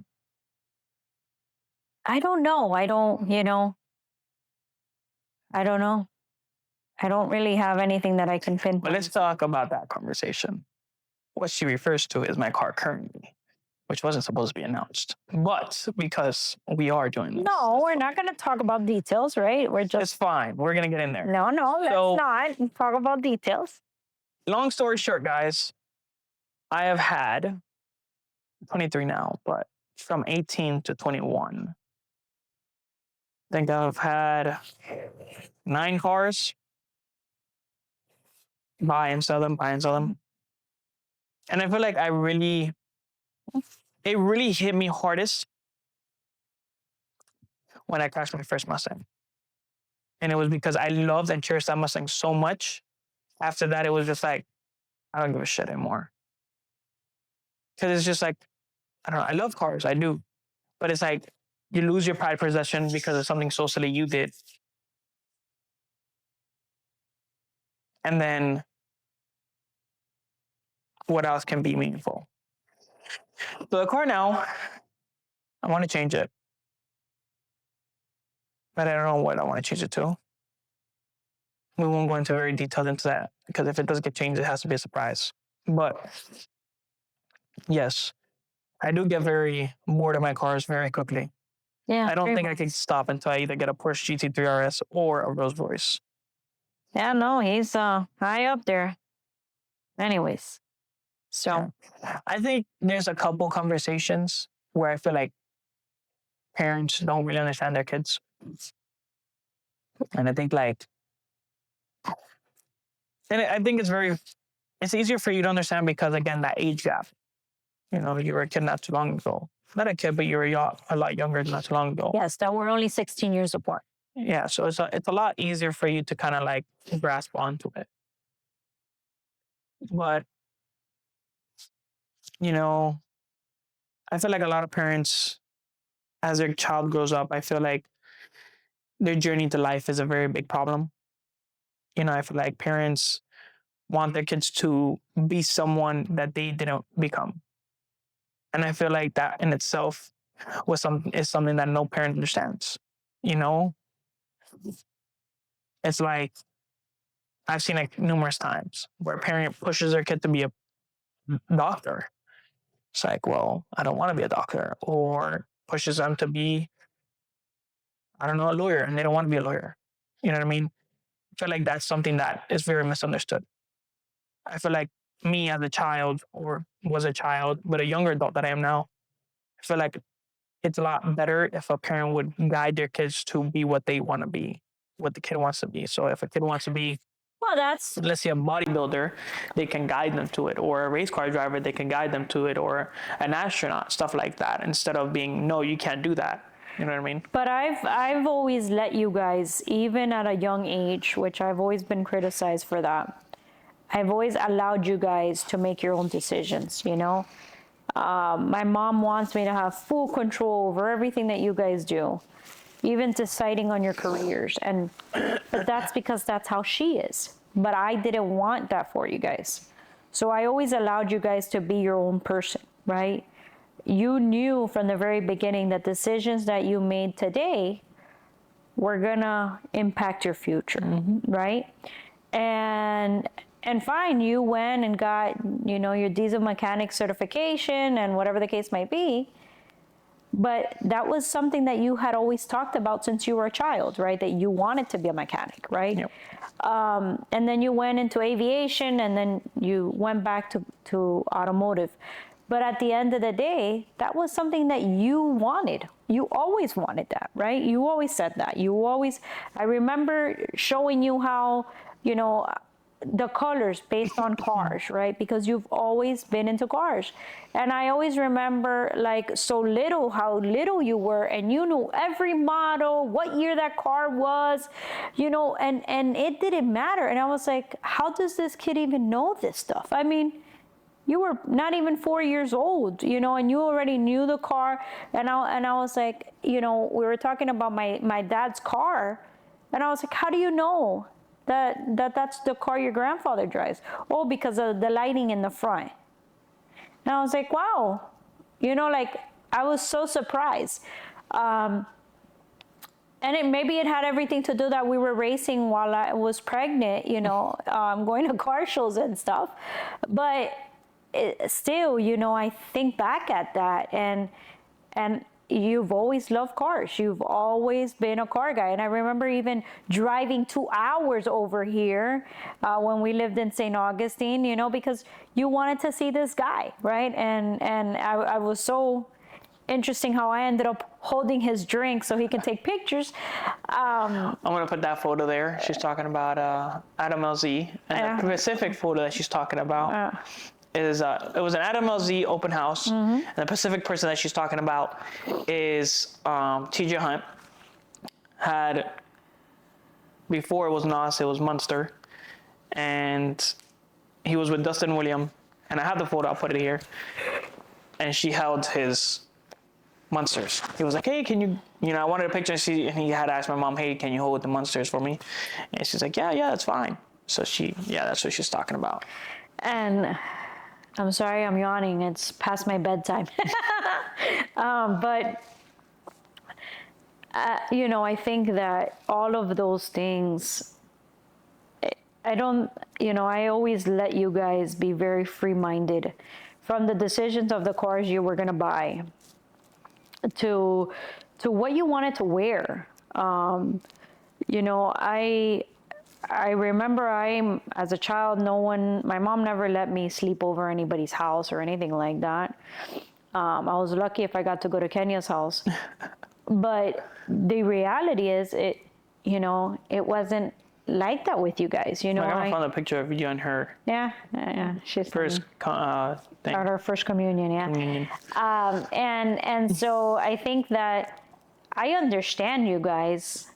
don't know. I don't know. I don't really have anything that I can pinpoint. But let's talk about that conversation. What she refers to is my car currently, which wasn't supposed to be announced. But because we are doing this. No, we're not going to talk about details, right? It's fine. We're going to get in there. No, let's not talk about details. Long story short, guys, I have had 23 now, but from 18 to 21, I think I've had 9 cars. Buy and sell them. And I feel like it really hit me hardest when I crashed my first Mustang. And it was because I loved and cherished that Mustang so much. After that, it was just like, I don't give a shit anymore. Because it's just like, I don't know, I love cars, I do. But it's like, you lose your pride possession because of something so silly you did. And then what else can be meaningful? So the car now, I want to change it. But I don't know what I want to change it to. We won't go into very detailed into that because if it does get changed, it has to be a surprise. But yes, I do get very bored of my cars very quickly. Yeah. I don't think I can stop until I either get a Porsche GT3 RS or a Rolls Royce. Yeah, no, he's high up there. Anyways, so I think there's a couple conversations where I feel like parents don't really understand their kids. And I think I think it's easier for you to understand because again, that age gap. You know, you were a kid not too long ago. Not a kid, but you were a lot younger not too long ago. yes, that we're only 16 years apart. Yeah, so it's a lot easier for you to kind of like grasp onto it. But you know, I feel like a lot of parents, as their child grows up, I feel like their journey to life is a very big problem. You know, I feel like parents want their kids to be someone that they didn't become. And I feel like that in itself is something that no parent understands. You know, it's like I've seen it numerous times where a parent pushes their kid to be a doctor. It's like, well, I don't want to be a doctor, or pushes them to be, I don't know, a lawyer, and they don't want to be a lawyer. You know what I mean? I feel like that's something that is very misunderstood. I feel like me as a child, or was a child, but a younger adult that I am now, I feel like it's a lot better if a parent would guide their kids to be what they want to be, what the kid wants to be. So if a kid wants to be, Well, that's let's say, a bodybuilder, they can guide them to it, or a race car driver, they can guide them to it, or an astronaut, stuff like that, instead of being, no, you can't do that. You know what I mean? But I've always let you guys, even at a young age, which I've always been criticized for that. I've always allowed you guys to make your own decisions, you know? My mom wants me to have full control over everything that you guys do, even deciding on your careers. But that's because that's how she is. But I didn't want that for you guys. So I always allowed you guys to be your own person, right? You knew from the very beginning that decisions that you made today were gonna impact your future, right? And fine, you went and got, you know, your diesel mechanic certification and whatever the case might be. But that was something that you had always talked about since you were a child, right? That you wanted to be a mechanic, right? Yep. And then you went into aviation, and then you went back to automotive. But at the end of the day, that was something that you wanted. You always wanted that, right? You always said that. I remember showing you how, you know, the colors based on cars, right? Because you've always been into cars. And I always remember like how little you were, and you knew every model, what year that car was, you know, and it didn't matter. And I was like, how does this kid even know this stuff? I mean, you were not even 4 years old, you know, and you already knew the car. And I was like, you know, we were talking about my dad's car, and I was like, how do you know that's the car your grandfather drives? Oh, because of the lighting in the front. And I was like, wow, you know, like I was so surprised. And maybe it had everything to do that we were racing while I was pregnant, you know, going to car shows and stuff. But still, you know, I think back at that, and you've always loved cars. You've always been a car guy. And I remember even driving 2 hours over here when we lived in St. Augustine, you know, because you wanted to see this guy, right? And I was so interesting how I ended up holding his drink so he can take pictures. I'm going to put that photo there. She's talking about Adam LZ. And the Pacific photo that she's talking about is it was an Adam LZ open house. And the Pacific person that she's talking about is TJ Hunt. Had, before it was Nas, it was Munster. And he was with Dustin William. And I have the photo, I'll put it here. And she held his Munsters. He was like, hey, can you know, I wanted a picture, and he had asked my mom, hey, can you hold the Munsters for me? And she's like, yeah, that's fine. So that's what she's talking about. And I'm sorry, I'm yawning. It's past my bedtime. But you know, I think that all of those things, I don't, you know, I always let you guys be very free-minded, from the decisions of the cars you were going to buy to what you wanted to wear. You know, I remember as a child, my mom never let me sleep over anybody's house or anything like that. I was lucky if I got to go to Kenya's house. But the reality is, it wasn't like that with you guys. I found a picture of you and her. Yeah, she's first thing. At our first communion, yeah. Communion. And so I think that I understand you guys.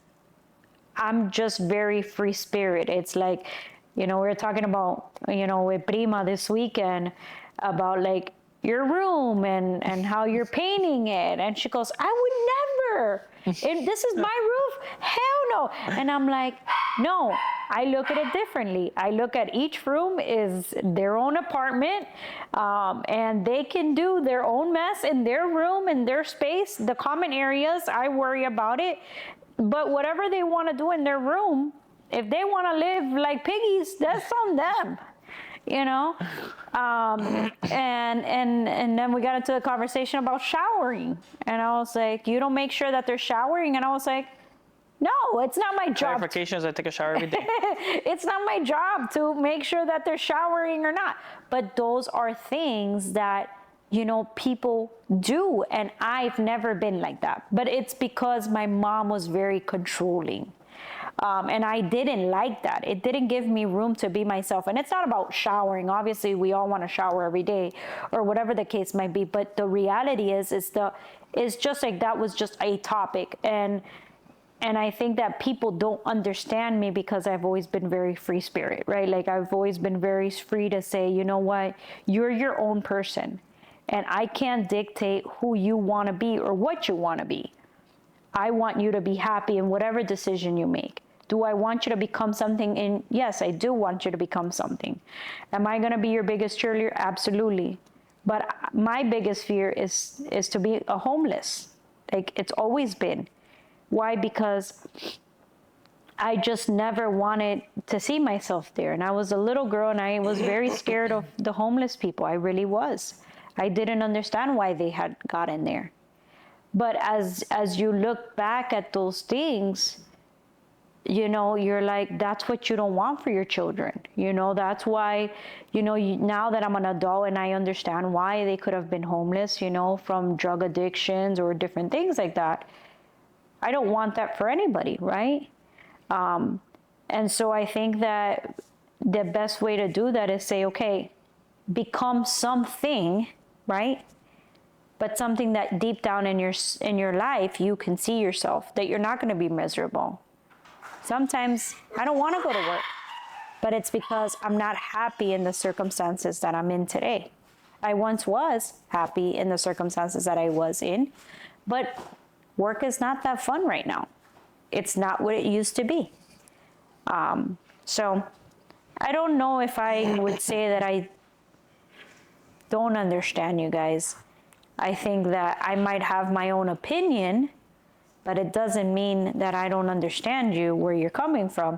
I'm just very free spirit. It's like, we were talking about, with Prima this weekend about like your room and how you're painting it. And she goes, I would never. This is my roof? Hell no. And I'm like, no, I look at it differently. I look at each room is their own apartment, and they can do their own mess in their room, in their space. The common areas, I worry about it. But whatever they want to do in their room, if they want to live like piggies, that's on them, and then we got into the conversation about showering, and I was like, you don't make sure that they're showering? And I was like, no, it's not my job. Clarification is I take a shower every day. It's not my job to make sure that they're showering or not. But those are things that people do, and I've never been like that. But it's because my mom was very controlling. And I didn't like that. It didn't give me room to be myself. And it's not about showering. Obviously, we all want to shower every day or whatever the case might be. But the reality is just like that was just a topic. And I think that people don't understand me because I've always been very free spirit, right? Like I've always been very free to say, you know what, you're your own person. And I can't dictate who you want to be or what you want to be. I want you to be happy in whatever decision you make. Do I want you to become something? Yes, I do want you to become something. Am I going to be your biggest cheerleader? Absolutely. But my biggest fear is to be a homeless. Like it's always been. Why? Because I just never wanted to see myself there. And I was a little girl and I was very scared of the homeless people. I really was. I didn't understand why they had gotten there. But as you look back at those things, you're like, that's what you don't want for your children. That's why, now that I'm an adult and I understand why they could have been homeless, from drug addictions or different things like that. I don't want that for anybody, right? And so I think that the best way to do that is say, okay, become something, right? But something that deep down in your life, you can see yourself, that you're not going to be miserable. Sometimes I don't want to go to work, but it's because I'm not happy in the circumstances that I'm in today. I once was happy in the circumstances that I was in, but work is not that fun right now. It's not what it used to be. So I don't know if I would say that I don't understand you guys. I think that I might have my own opinion, but it doesn't mean that I don't understand you, where you're coming from.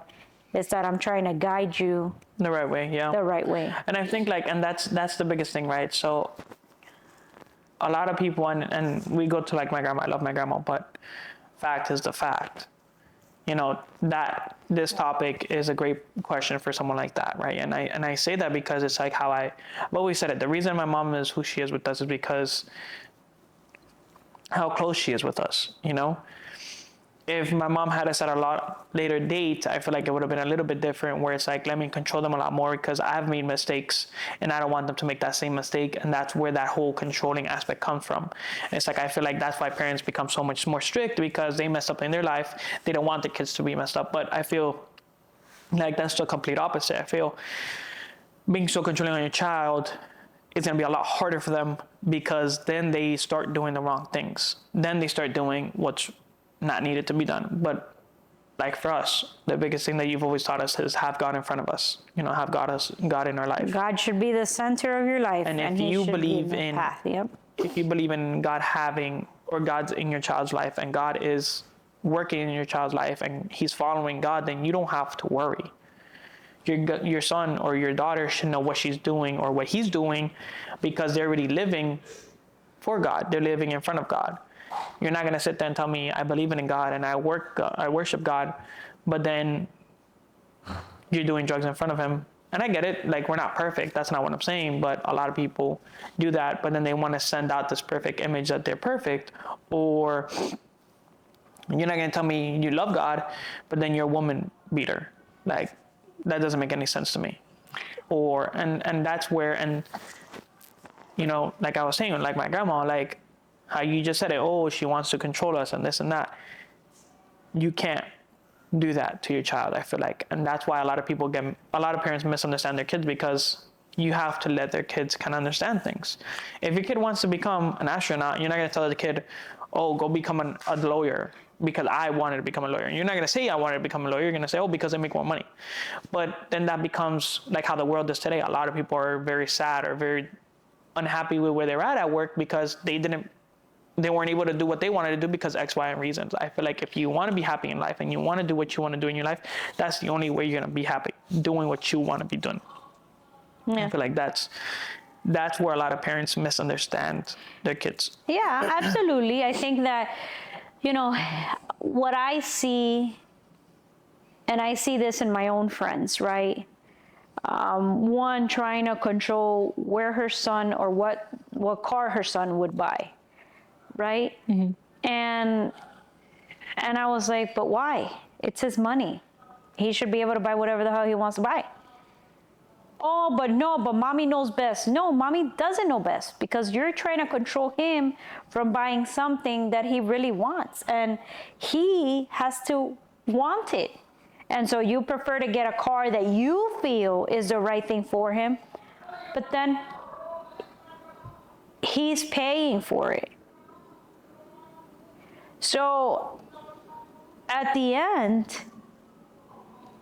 It's that I'm trying to guide you the right way, yeah. The right way. And I think and that's the biggest thing, right? So a lot of people, and we go to like my grandma, I love my grandma, but fact is the fact. That this topic is a great question for someone like that, right? And I say that because it's like how I've always said it. The reason my mom is who she is with us is because how close she is with us, If my mom had us at a lot later date, I feel like it would have been a little bit different, where it's like, let me control them a lot more because I've made mistakes and I don't want them to make that same mistake. And that's where that whole controlling aspect comes from. And it's like, I feel like that's why parents become so much more strict, because they messed up in their life. They don't want the kids to be messed up. But I feel like that's the complete opposite. I feel being so controlling on your child is going to be a lot harder for them, because then they start doing the wrong things. Then they start doing what's not needed to be done. But like for us, the biggest thing that you've always taught us is have God in front of us, have God in our life. God should be the center of your life. And if you believe in path, yep. If you believe in God or God's in your child's life, and God is working in your child's life and he's following God, then you don't have to worry. Your son or your daughter should know what she's doing or what he's doing, because they're already living for God. They're living in front of God. You're not going to sit there and tell me I believe in God and I worship God, but then you're doing drugs in front of him. And I get it, like we're not perfect. That's not what I'm saying. But a lot of people do that. But then they want to send out this perfect image that they're perfect, or you're not gonna tell me you love God, but then you're a woman beater. Like that doesn't make any sense to me. Or and that's where, and you know, like I was saying, like my grandma, like how you just said it. Oh, she wants to control us and this and that. You can't do that to your child, I feel like. And that's why a lot of parents misunderstand their kids, because you have to let their kids kind of understand things. If your kid wants to become an astronaut, you're not going to tell the kid, oh, go become a lawyer because I wanted to become a lawyer. You're not going to say I wanted to become a lawyer. You're going to say, oh, because I make more money. But then that becomes like how the world is today. A lot of people are very sad or very unhappy with where they're at work because they weren't able to do what they wanted to do because X, Y, and reasons. I feel like if you want to be happy in life and you want to do what you want to do in your life, that's the only way you're going to be happy, doing what you want to be doing. Yeah. I feel like that's where a lot of parents misunderstand their kids. Yeah, absolutely. I think that, you know, what I see, and I see this in my own friends, right? One trying to control where her son or what car her son would buy, right? Mm-hmm. And I was like, but why? It's his money. He should be able to buy whatever the hell he wants to buy. Oh, but mommy knows best. No, mommy doesn't know best, because you're trying to control him from buying something that he really wants, and he has to want it. And so you prefer to get a car that you feel is the right thing for him, but then he's paying for it. So at the end,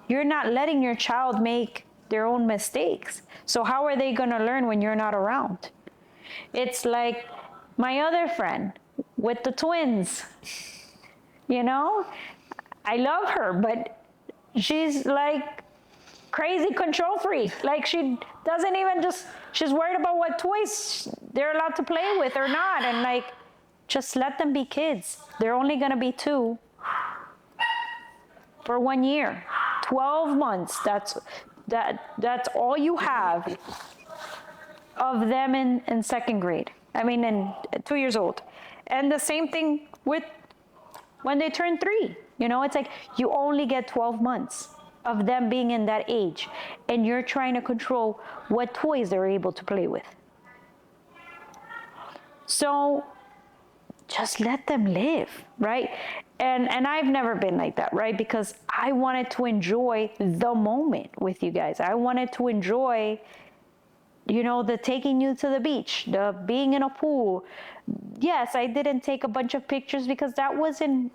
you're not letting your child make their own mistakes. So how are they going to learn when you're not around? It's like my other friend with the twins. You know, I love her, but she's like crazy control freak. Like she doesn't even she's worried about what toys they're allowed to play with or not. And like, just let them be kids. They're only going to be 2 for 1 year, 12 months. That's all you have of them in second grade. I mean, in 2 years old. And the same thing with when they turn 3. You know, it's like you only get 12 months of them being in that age, and you're trying to control what toys they're able to play with. So just let them live, right? And I've never been like that, right? Because I wanted to enjoy the moment with you guys. I wanted to enjoy, you know, the taking you to the beach, the being in a pool. Yes, I didn't take a bunch of pictures because that wasn't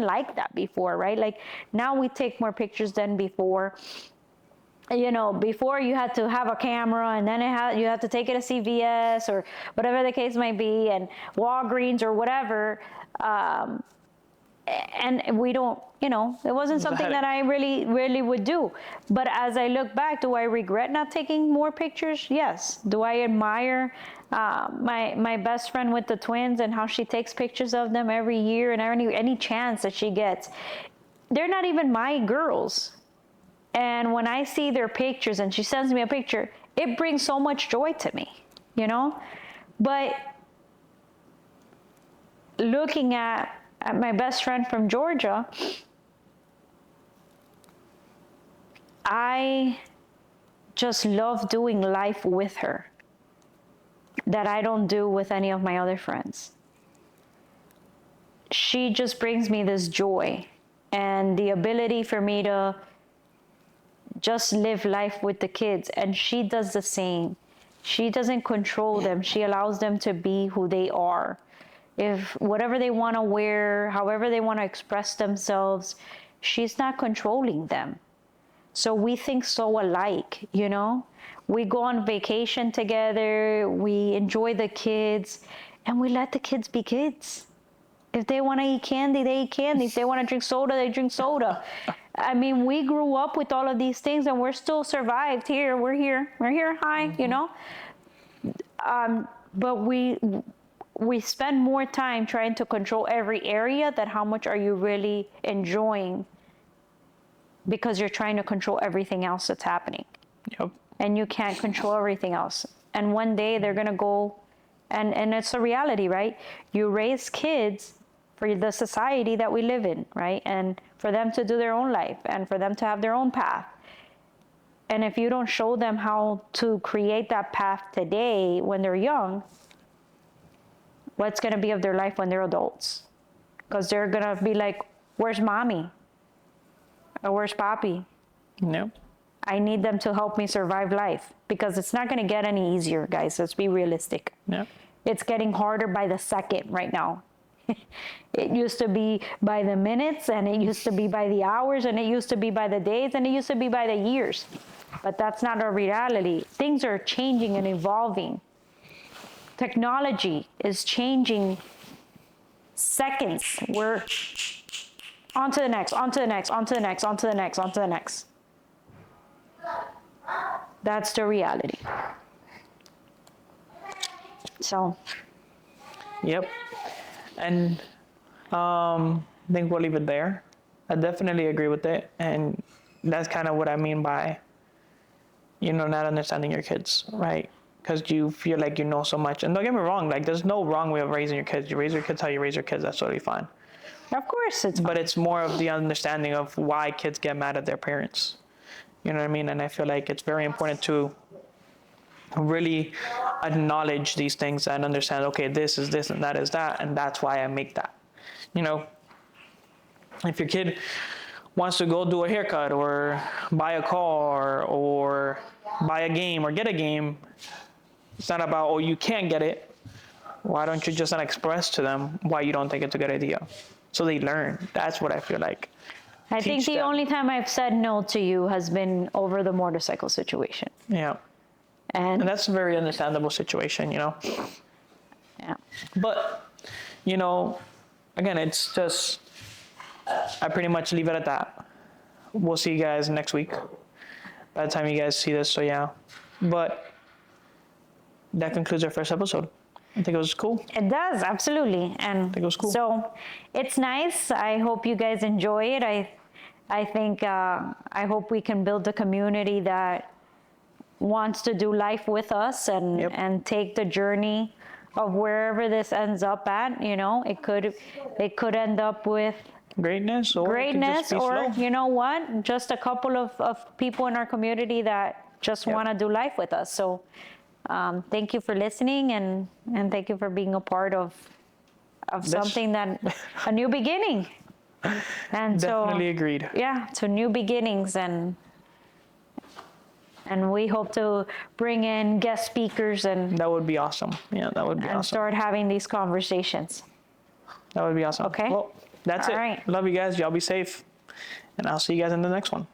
like that before, right? Like now we take more pictures than before. You know, before you had to have a camera, and then you had to take it to CVS or whatever the case might be, and Walgreens or whatever. And we don't, you know, it wasn't something that I really would do. But as I look back, do I regret not taking more pictures? Yes. Do I admire my best friend with the twins and how she takes pictures of them every year and any chance that she gets? They're not even my girls. And when I see their pictures and she sends me a picture, it brings so much joy to me, you know? But looking at my best friend from Georgia, I just love doing life with her that I don't do with any of my other friends. She just brings me this joy and the ability for me to just live life with the kids. And she does the same. She doesn't control them. She allows them to be who they are. If whatever they want to wear, however they want to express themselves, she's not controlling them. So we think so alike, you know? We go on vacation together, we enjoy the kids, and we let the kids be kids. If they want to eat candy, they eat candy. If they want to drink soda, they drink soda. I mean, we grew up with all of these things, and we're still survived here. We're here. Hi, you know? But we spend more time trying to control every area than how much are you really enjoying because you're trying to control everything else that's happening. Yep. And you can't control everything else. And one day they're going to go, and it's a reality, right? You raise kids for the society that we live in, right? And for them to do their own life and for them to have their own path. And if you don't show them how to create that path today when they're young, what's going to be of their life when they're adults? Because they're going to be like, where's mommy? Or where's papi? No. I need them to help me survive life, because it's not going to get any easier, guys. Let's be realistic. Yeah. It's getting harder by the second right now. It used to be by the minutes, and it used to be by the hours, and it used to be by the days, and it used to be by the years. But that's not our reality. Things are changing and evolving. Technology is changing seconds. We're on to the next, on to the next, on to the next, on to the next, on to the next. That's the reality. So. Yep. And I think we'll leave it there. I definitely agree with it. And that's kind of what I mean by, not understanding your kids, right? Because you feel like you know so much. And don't get me wrong, like there's no wrong way of raising your kids. You raise your kids how you raise your kids. That's totally fine. Of course it's fine. But it's more of the understanding of why kids get mad at their parents. You know what I mean? And I feel like it's very important to really acknowledge these things and understand, okay, this is this and that is that, and that's why I make that. If your kid wants to go do a haircut or buy a car or buy a game or get a game, it's not about, oh, you can't get it. Why don't you just express to them why you don't think it's a good idea? So they learn. That's what I feel like. I think the only time I've said no to you has been over the motorcycle situation. Yeah. And that's a very understandable situation, Yeah. But, again, it's just, I pretty much leave it at that. We'll see you guys next week by the time you guys see this, so yeah. But that concludes our first episode. I think it was cool. It does, absolutely. And I think it was cool. So it's nice. I hope you guys enjoy it. I think, I hope we can build a community that wants to do life with us and, Yep. and take the journey of wherever this ends up at. It could end up with Greatness, or it could just be or slow. you know what, just a couple of people in our community that just Yep. want to do life with us. So thank you for listening, and thank you for being a part of something that a new beginning. And Definitely agreed. Yeah, to new beginnings, and we hope to bring in guest speakers and That would be awesome. Yeah, that would be awesome. start having these conversations. That would be awesome. Okay. Well, that's All it. right. Love you guys. Y'all be safe. And I'll see you guys in the next one.